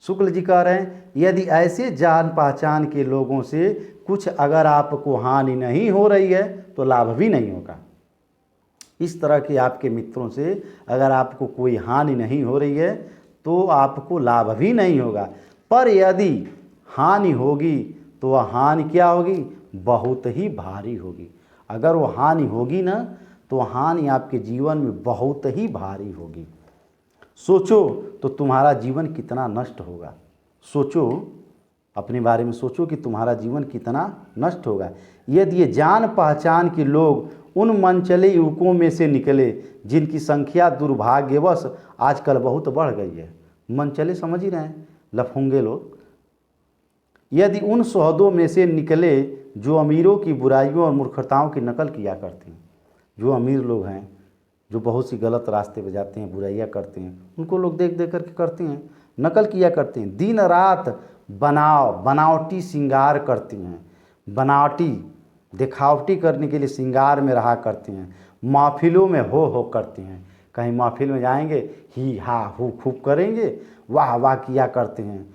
शुक्ल जी कह रहे हैं यदि ऐसे जान पहचान के लोगों से कुछ अगर आपको हानि नहीं हो रही है तो लाभ भी नहीं होगा। इस तरह के आपके मित्रों से अगर आपको कोई हानि नहीं हो रही है तो आपको लाभ भी नहीं होगा। पर यदि हानि होगी तो वह हानि क्या होगी, बहुत ही भारी होगी। अगर वो हानि होगी ना तो हानि आपके जीवन में बहुत ही भारी होगी। सोचो तो तुम्हारा जीवन कितना नष्ट होगा। सोचो, अपने बारे में सोचो कि तुम्हारा जीवन कितना नष्ट होगा यदि ये जान पहचान के लोग उन मनचले युवकों में से निकले जिनकी संख्या दुर्भाग्यवश आजकल बहुत बढ़ गई है। मनचले समझ ही रहे हैं, लफूंगे लोग। यदि उन शोहदों में से निकले जो अमीरों की बुराइयों और मूर्खताओं की नकल किया करते हैं। जो अमीर लोग हैं जो बहुत सी गलत रास्ते पे जाते हैं, बुराइयाँ करते हैं, उनको लोग देख देख करके करते हैं, नकल किया करते हैं। दिन रात बनावटी श्रृंगार करती हैं, बनावटी दिखावटी करने के लिए श्रृंगार में रहा करती हैं। महफिलों में हो करती हैं। कहीं महफिल में जाएंगे ही हा हू खूब करेंगे, वाह वाह किया करते हैं।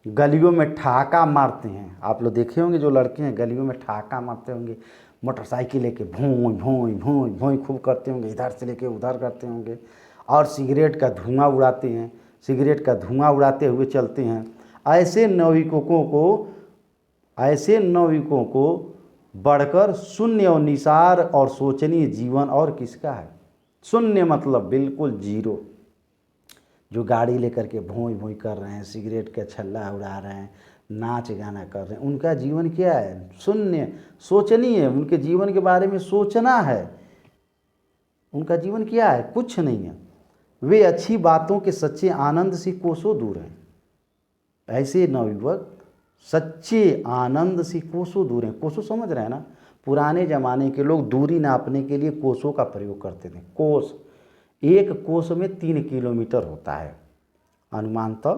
गलियों में ठहाका मारते हैं। आप लोग देखे होंगे जो लड़के हैं गलियों में ठहाका मारते होंगे, मोटरसाइकिल लेके भों भों भों भों खूब करते होंगे, इधर से लेके उधर करते होंगे। और सिगरेट का धुआं उड़ाते हैं, सिगरेट का धुआं उड़ाते हुए चलते हैं। ऐसे नवयुवकों को बढ़कर शून्य और निसार और शोचनीय जीवन और किसका है। शून्य मतलब बिल्कुल जीरो। जो गाड़ी लेकर के भोंय भोंय कर रहे हैं, सिगरेट का छल्ला उड़ा रहे हैं, नाच गाना कर रहे हैं, उनका जीवन क्या है, शून्य शोचनीय है। उनके जीवन के बारे में सोचना है, उनका जीवन क्या है, कुछ नहीं है। वे अच्छी बातों के सच्चे आनंद से कोसों दूर हैं। ऐसे नवयुवक सच्चे आनंद से कोसों दूर हैं। कोसों समझ रहे हैं ना, पुराने ज़माने के लोग दूरी नापने के लिए कोसों का प्रयोग करते थे। कोस, एक कोस में 3 किलोमीटर होता है, अनुमानतः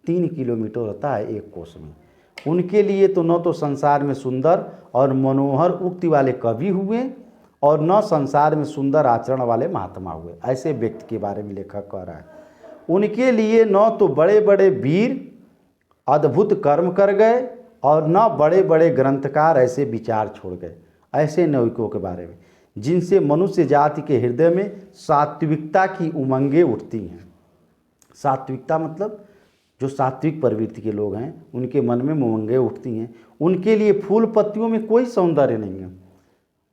3 किलोमीटर होता है एक कोस में। उनके लिए तो न तो संसार में सुंदर और मनोहर उक्ति वाले कवि हुए और न संसार में सुंदर आचरण वाले महात्मा हुए। ऐसे व्यक्ति के बारे में लेखक कह रहा है। उनके लिए न तो बड़े बड़े वीर अद्भुत कर्म कर गए और न बड़े बड़े ग्रंथकार ऐसे विचार छोड़ गए। ऐसे नवयुवकों के बारे में जिनसे मनुष्य जाति के हृदय में सात्विकता की उमंगें उठती हैं। सात्विकता मतलब जो सात्विक प्रवृत्ति के लोग हैं उनके मन में उमंगें उठती हैं। उनके लिए फूल पत्तियों में कोई सौंदर्य नहीं है।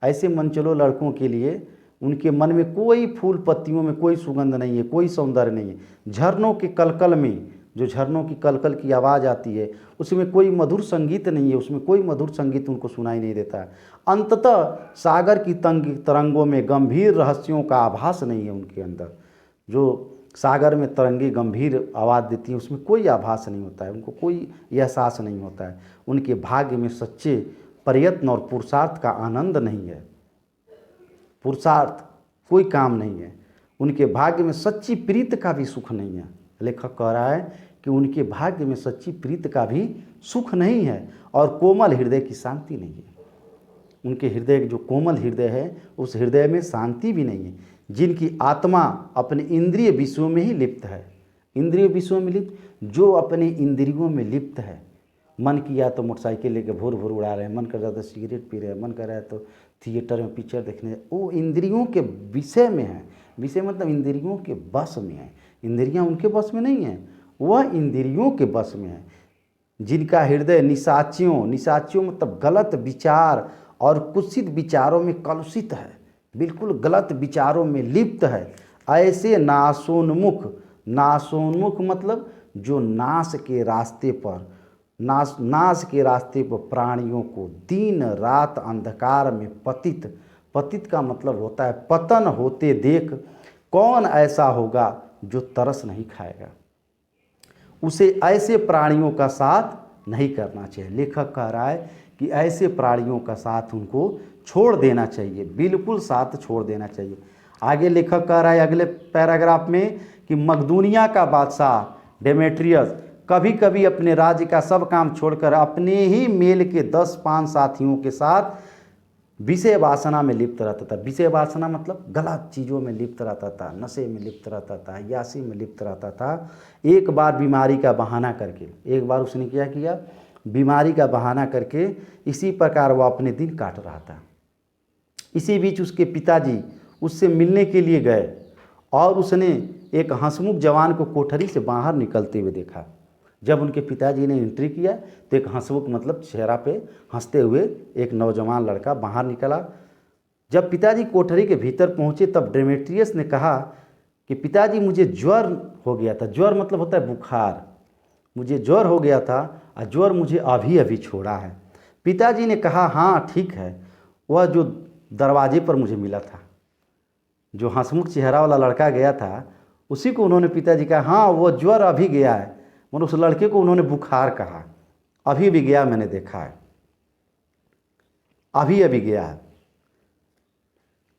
ऐसे मनचलो लड़कों के लिए उनके मन में कोई फूल पत्तियों में कोई सुगंध नहीं है, कोई सौंदर्य नहीं है। झरनों के कलकल में, जो झरनों की कलकल की आवाज़ आती है, उसमें कोई मधुर संगीत नहीं है, उसमें कोई मधुर संगीत उनको सुनाई नहीं देता है। अंततः सागर की तरंगों में गंभीर रहस्यों का आभास नहीं है उनके अंदर। जो सागर में तरंगे गंभीर आवाज़ देती हैं उसमें कोई आभास नहीं होता है, उनको कोई एहसास नहीं होता है। उनके भाग्य में सच्चे प्रयत्न और पुरुषार्थ का आनंद नहीं है, पुरुषार्थ कोई काम नहीं है। उनके भाग्य में सच्ची प्रीत का भी सुख नहीं है। लेखक कह रहा है कि उनके भाग्य में सच्ची प्रीत का भी सुख नहीं है और कोमल हृदय की शांति नहीं है। उनके हृदय जो कोमल हृदय है उस हृदय में शांति भी नहीं है। जिनकी आत्मा अपने इंद्रिय विषयों में ही लिप्त है, इंद्रिय विषयों में लिप्त, जो अपने इंद्रियों में लिप्त है। मन किया तो मोटरसाइकिल लेके भोर भोर उड़ा रहे हैं, मन कर रहा तो सिगरेट पी रहे हैं, मन कर रहा है तो थिएटर में पिक्चर देखने, वो इंद्रियों के विषय में है। विषय मतलब इंद्रियों के बस में है। इंद्रियां उनके बस में नहीं है, वह इंद्रियों के बस में है। जिनका हृदय निशाचियों मतलब गलत विचार और कुत्सित विचारों में कलुषित है, बिल्कुल गलत विचारों में लिप्त है, ऐसे नाशोन्मुख मतलब जो नाश के रास्ते पर प्राणियों को दिन रात अंधकार में पतित का मतलब होता है पतन होते देख कौन ऐसा होगा जो तरस नहीं खाएगा। उसे ऐसे प्राणियों का साथ नहीं करना चाहिए। लेखक कह रहा है कि ऐसे प्राणियों का साथ उनको छोड़ देना चाहिए, बिल्कुल साथ छोड़ देना चाहिए। आगे लेखक कह रहा है अगले पैराग्राफ में कि मकदूनिया का बादशाह डेमेट्रियस कभी कभी अपने राज्य का सब काम छोड़कर अपने ही मेल के 10-5 साथियों के साथ विषय वासना में लिप्त रहता था। विषय वासना मतलब गलत चीज़ों में लिप्त रहता था, नशे में लिप्त रहता था, यासी में लिप्त रहता था। एक बार बीमारी का बहाना करके, एक बार उसने क्या किया, बीमारी का बहाना करके इसी प्रकार वह अपने दिन काट रहा था। इसी बीच उसके पिताजी उससे मिलने के लिए गए और उसने एक हंसमुख जवान को कोठरी से बाहर निकलते हुए देखा। जब उनके पिताजी ने एंट्री किया तो एक हंसमुख मतलब चेहरा पे हंसते हुए एक नौजवान लड़का बाहर निकला। जब पिताजी कोठरी के भीतर पहुंचे तब डेमेट्रियस ने कहा कि पिताजी मुझे ज्वर हो गया था। ज्वर मतलब होता है बुखार। मुझे ज्वर हो गया था और ज्वर मुझे अभी अभी छोड़ा है। पिताजी ने कहा हाँ ठीक है, वह जो दरवाजे पर मुझे मिला था, जो हंसमुख चेहरा वाला लड़का गया था, उसी को उन्होंने पिताजी कहा हाँ वो ज्वर अभी गया है। मतलब उस लड़के को उन्होंने बुखार कहा, अभी भी गया, मैंने देखा है, अभी अभी गया है।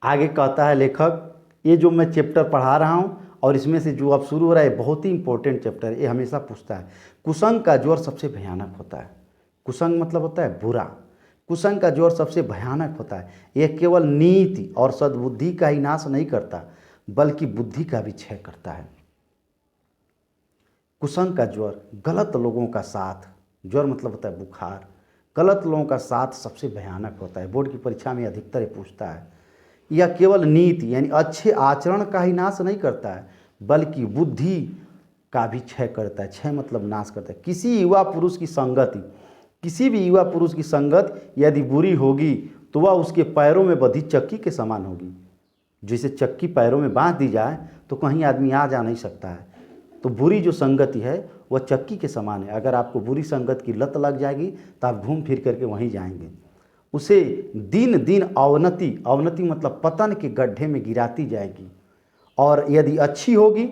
आगे कहता है लेखक, ये जो मैं चैप्टर पढ़ा रहा हूँ और इसमें से जो अब शुरू हो रहा है बहुत ही इंपॉर्टेंट चैप्टर है। ये हमेशा पूछता है कुसंग का ज्वर सबसे भयानक होता है। कुसंग मतलब होता है बुरा। कुसंग का ज्वर सबसे भयानक होता है। यह केवल नीति और सद्बुद्धि का ही नाश नहीं करता बल्कि बुद्धि का भी क्षय करता है। कुसंग का ज्वर गलत लोगों का साथ, ज्वर मतलब होता है बुखार, गलत लोगों का साथ सबसे भयानक होता है। बोर्ड की परीक्षा में अधिकतर पूछता है। यह केवल नीति यानी अच्छे आचरण का ही नाश नहीं करता है बल्कि बुद्धि का भी क्षय करता है। क्षय मतलब नाश करता है। किसी भी युवा पुरुष की संगत यदि बुरी होगी तो वह उसके पैरों में बंधी चक्की के समान होगी। जैसे चक्की पैरों में बांध दी जाए तो कहीं आदमी आ जा नहीं सकता है, तो बुरी जो संगति है वह चक्की के समान है। अगर आपको बुरी संगत की लत लग जाएगी तो आप घूम फिर करके वहीं जाएंगे। उसे दिन दिन अवनति मतलब पतन के गड्ढे में गिराती जाएगी। और यदि अच्छी होगी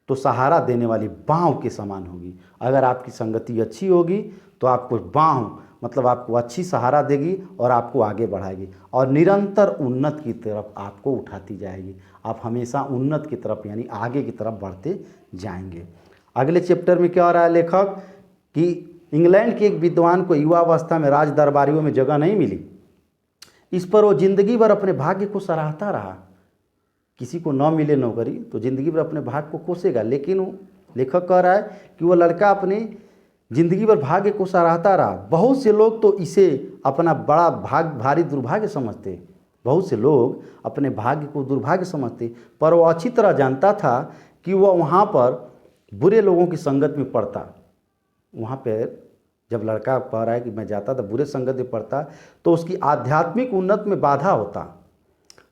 तो सहारा देने वाली बाँव के समान होगी। अगर आपकी संगति अच्छी होगी तो आपको बाँव मतलब आपको अच्छी सहारा देगी और आपको आगे बढ़ाएगी और निरंतर उन्नत की तरफ आपको उठाती जाएगी। आप हमेशा उन्नत की तरफ यानी आगे की तरफ बढ़ते जाएंगे। अगले चैप्टर में क्या हो रहा है लेखक कि इंग्लैंड के एक विद्वान को युवावस्था में राज दरबारियों में जगह नहीं मिली। इस पर वो जिंदगी भर अपने भाग्य को सराहता रहा। किसी को न मिले नौकरी तो जिंदगी भर अपने भाग्य को कोसेगा, लेकिन वो लेखक कह रहा है कि वो लड़का अपने जिंदगी भर भाग्य को सराहता रहा। बहुत से लोग तो इसे अपना बड़ा भारी दुर्भाग्य समझते, बहुत से लोग अपने भाग्य को दुर्भाग्य समझते, पर वो अच्छी तरह जानता था कि वह वहाँ पर बुरे लोगों की संगत में पड़ता। वहाँ पर जब लड़का कह रहा है कि मैं जाता था बुरे संगत में पड़ता तो उसकी आध्यात्मिक उन्नति में बाधा होता।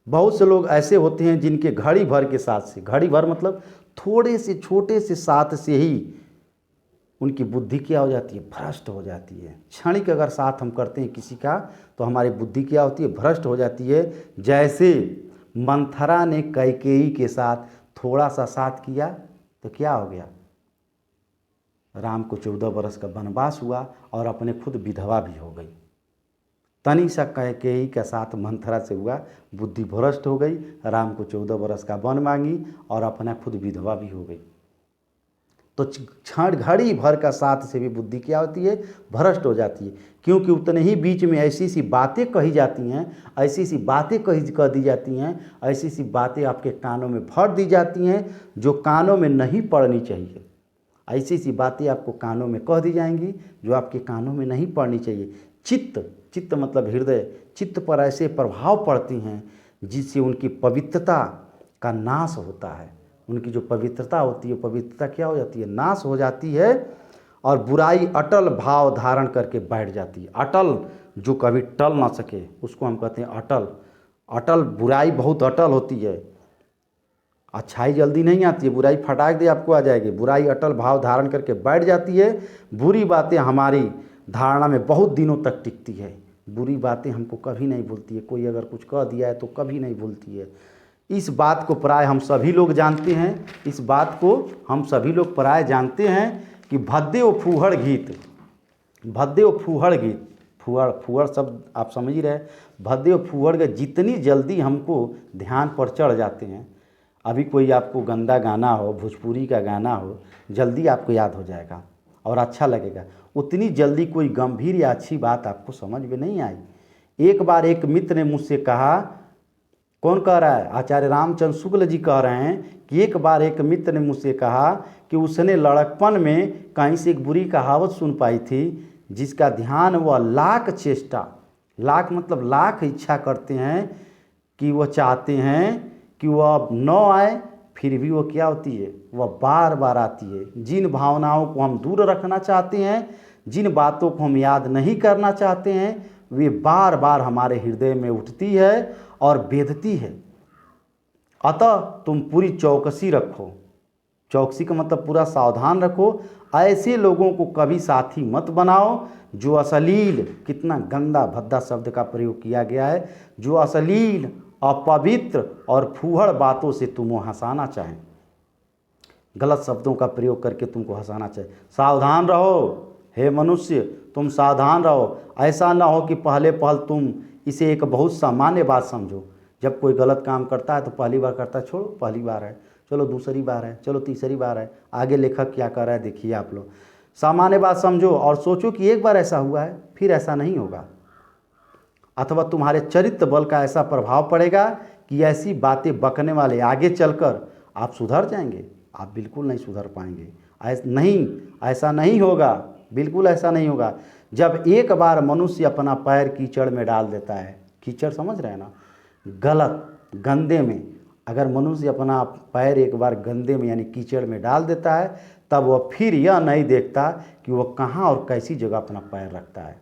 बहुत से लोग ऐसे होते हैं जिनके घड़ी भर के साथ से, घड़ी भर मतलब थोड़े से छोटे से साथ से ही उनकी बुद्धि क्या हो जाती है, भ्रष्ट हो जाती है। क्षणिक अगर साथ हम करते हैं किसी का तो हमारी बुद्धि क्या होती है, भ्रष्ट हो जाती है। जैसे मंथरा ने कैकेयी के साथ थोड़ा सा साथ किया तो क्या हो गया, राम को 14 बरस का वनवास हुआ और अपने खुद विधवा भी हो गई। तनी सा कैकेयी का साथ मंथरा से हुआ, बुद्धि भ्रष्ट हो गई, राम को 14 बरस का वन मांगी और अपना खुद विधवा भी हो गई। तो क्षण घड़ी भर का साथ से भी बुद्धि क्या होती है, भ्रष्ट हो जाती है। क्योंकि उतने ही बीच में ऐसी सी बातें कही जाती हैं, ऐसी सी बातें कह दी जाती हैं, ऐसी सी बातें आपके कानों में भर दी जाती हैं जो कानों में नहीं पड़नी चाहिए। ऐसी सी बातें आपको कानों में कह दी जाएंगी जो आपके कानों में नहीं पड़नी चाहिए। चित्त मतलब हृदय, चित्त पर ऐसे प्रभाव पड़ती हैं जिससे उनकी पवित्रता का नाश होता है। उनकी जो पवित्रता होती है, पवित्रता क्या हो जाती है, नाश हो जाती है और बुराई अटल भाव धारण करके बैठ जाती है। अटल जो कभी टल ना सके उसको हम कहते हैं अटल। अटल बुराई बहुत अटल होती है, अच्छाई जल्दी नहीं आती है। बुराई फटाक दे आपको आ जाएगी। बुराई अटल भाव धारण करके बैठ जाती है। बुरी बातें हमारी धारणा में बहुत दिनों तक टिकती है। बुरी बातें हमको कभी नहीं भूलती है। कोई अगर कुछ कह दिया है तो कभी नहीं भूलती है। इस बात को प्राय हम सभी लोग जानते हैं। इस बात को हम सभी लोग प्राय जानते हैं कि भद्दे व फूहड़ गीत, भद्दे व फूहड़ गीत, फूहड़ फूहड़ शब्द आप समझ ही रहे। भद्दे व फूहड़ के जितनी जल्दी हमको ध्यान पर चढ़ जाते हैं, अभी कोई आपको गंदा गाना हो, भोजपुरी का गाना हो, जल्दी आपको याद हो जाएगा और अच्छा लगेगा। उतनी जल्दी कोई गंभीर या अच्छी बात आपको समझ में नहीं आई। एक बार एक मित्र ने मुझसे कहा, कौन कह रहा है? आचार्य रामचंद्र शुक्ल जी कह रहे हैं कि एक बार एक मित्र ने मुझसे कहा कि उसने लड़कपन में कहीं से एक बुरी कहावत सुन पाई थी, जिसका ध्यान वह लाख चेष्टा, लाख मतलब लाख इच्छा करते हैं कि वह चाहते हैं कि वह न आए, फिर भी वो क्या होती है, वह बार बार आती है। जिन भावनाओं को हम दूर रखना चाहते हैं, जिन बातों को हम याद नहीं करना चाहते हैं, वे बार बार हमारे हृदय में उठती है और बेधती है। अतः तुम पूरी चौकसी रखो। चौकसी का मतलब पूरा सावधान रखो। ऐसे लोगों को कभी साथी मत बनाओ जो अश्लील, कितना गंदा भद्दा शब्द का प्रयोग किया गया है, जो अश्लील, अपवित्र और फूहड़ बातों से तुमको हंसाना चाहें, गलत शब्दों का प्रयोग करके तुमको हंसाना चाहिए। सावधान रहो हे मनुष्य, तुम सावधान रहो। ऐसा ना हो कि पहले पहल तुम इसे एक बहुत सामान्य बात समझो। जब कोई गलत काम करता है तो पहली बार करता है, छोड़ो पहली बार है, चलो दूसरी बार है, चलो तीसरी बार है। आगे लेखक क्या कर रहा है देखिए आप लोग। सामान्य बात समझो और सोचो कि एक बार ऐसा हुआ है, फिर ऐसा नहीं होगा। अथवा तुम्हारे चरित्र बल का ऐसा प्रभाव पड़ेगा कि ऐसी बातें बकने वाले आगे चलकर आप सुधर जाएंगे। आप बिल्कुल नहीं सुधर पाएंगे। ऐसा नहीं होगा, बिल्कुल ऐसा नहीं होगा। जब एक बार मनुष्य अपना पैर कीचड़ में डाल देता है, कीचड़ समझ रहे हैं ना, गलत गंदे में, अगर मनुष्य अपना पैर एक बार गंदे में यानी कीचड़ में डाल देता है, तब वह फिर यह नहीं देखता कि वह कहाँ और कैसी जगह अपना पैर रखता है।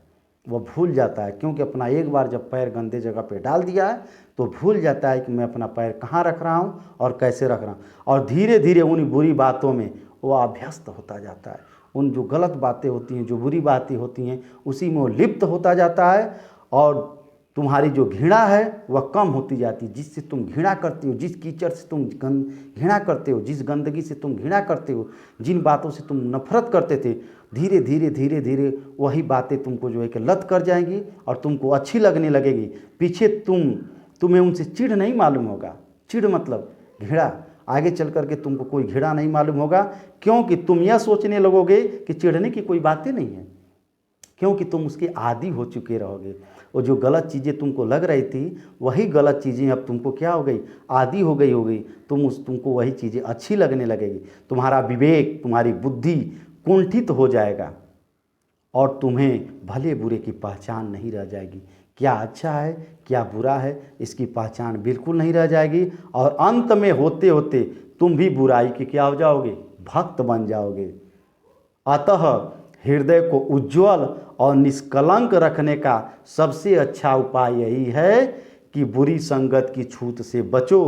वह भूल जाता है, क्योंकि अपना एक बार जब पैर गंदे जगह पे डाल दिया है तो भूल जाता है कि मैं अपना पैर कहाँ रख रहा हूँ और कैसे रख रहा हूँ। और धीरे धीरे उन बुरी बातों में वह अभ्यस्त होता जाता है। उन जो गलत बातें होती हैं, जो बुरी बातें होती हैं, उसी में वो लिप्त होता जाता है। और तुम्हारी जो घृणा है वह कम होती जाती है। जिससे तुम घृणा करते हो, जिस कीचड़ से तुम घृणा करते हो, जिस गंदगी से तुम घृणा करते हो, जिन बातों से तुम नफरत करते थे, धीरे धीरे धीरे धीरे वही बातें तुमको जो है कि लत कर जाएंगी और तुमको अच्छी लगने लगेगी। पीछे तुम्हें उनसे चिढ़ नहीं मालूम होगा। चिढ़ मतलब घृणा। आगे चल करके तुमको कोई घृणा नहीं मालूम होगा, क्योंकि तुम यह सोचने लगोगे कि चिढ़ने की कोई बातें नहीं है, क्योंकि तुम उसके आदी हो चुके रहोगे। और जो गलत चीज़ें तुमको लग रही थी, वही गलत चीज़ें अब तुमको क्या हो गई, आदी हो गई होगी। तुमको वही चीज़ें अच्छी लगने लगेगी। तुम्हारा विवेक, तुम्हारी बुद्धि कुंठित हो जाएगा और तुम्हें भले बुरे की पहचान नहीं रह जाएगी। क्या अच्छा है क्या बुरा है, इसकी पहचान बिल्कुल नहीं रह जाएगी। और अंत में होते होते तुम भी बुराई के क्या हो जाओगे, भक्त बन जाओगे। अतः हृदय को उज्ज्वल और निष्कलंक रखने का सबसे अच्छा उपाय यही है कि बुरी संगत की छूत से बचो,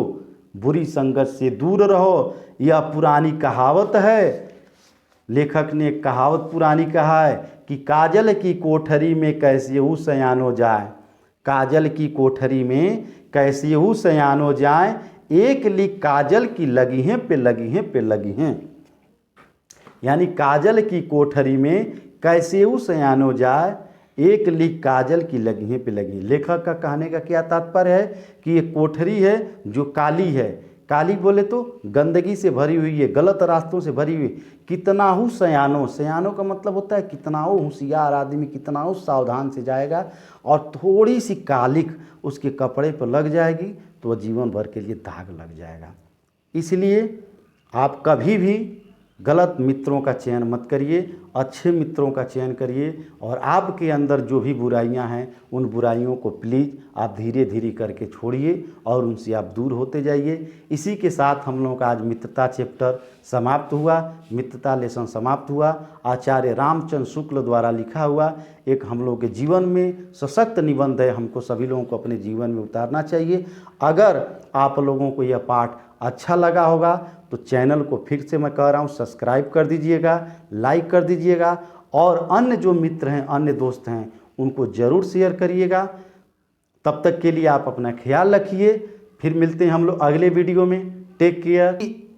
बुरी संगत से दूर रहो। यह पुरानी कहावत है। लेखक ने कहावत पुरानी कहा है कि काजल की कोठरी में कैसे हूँ सयानो जाए, काजल की कोठरी में कैसे हूँ सयानो जाए, एक लीक काजल की लगी हैं पे लगी हैं पे लगी हैं। यानी काजल की कोठरी में कैसे हूँ सयानो जाए, एक लीक काजल की लगी हैं पे लगी। लेखक का कहने का क्या तात्पर्य है कि ये कोठरी है जो काली है, काली बोले तो गंदगी से भरी हुई है, गलत रास्तों से भरी हुई। कितना हूँ सयानो, सयानो का मतलब होता है कितना हो होशियार आदमी, कितना हो सावधान से जाएगा। और थोड़ी सी कालिक उसके कपड़े पर लग जाएगी तो वह जीवन भर के लिए दाग लग जाएगा। इसलिए आप कभी भी गलत मित्रों का चयन मत करिए। अच्छे मित्रों का चयन करिए और आपके अंदर जो भी बुराइयां हैं उन बुराइयों को प्लीज़ आप धीरे धीरे करके छोड़िए और उनसे आप दूर होते जाइए। इसी के साथ हम लोगों का आज मित्रता चैप्टर समाप्त हुआ, मित्रता लेसन समाप्त हुआ। आचार्य रामचंद्र शुक्ल द्वारा लिखा हुआ एक हम लोग के जीवन में सशक्त निबंध है, हमको सभी लोगों को अपने जीवन में उतारना चाहिए। अगर आप लोगों को यह पाठ अच्छा लगा होगा तो चैनल को फिर से मैं कह रहा हूँ सब्सक्राइब कर दीजिएगा, लाइक कर दीजिएगा और अन्य जो मित्र हैं, अन्य दोस्त हैं, उनको ज़रूर शेयर करिएगा। तब तक के लिए आप अपना ख्याल रखिए। फिर मिलते हैं हम लोग अगले वीडियो में। Take care.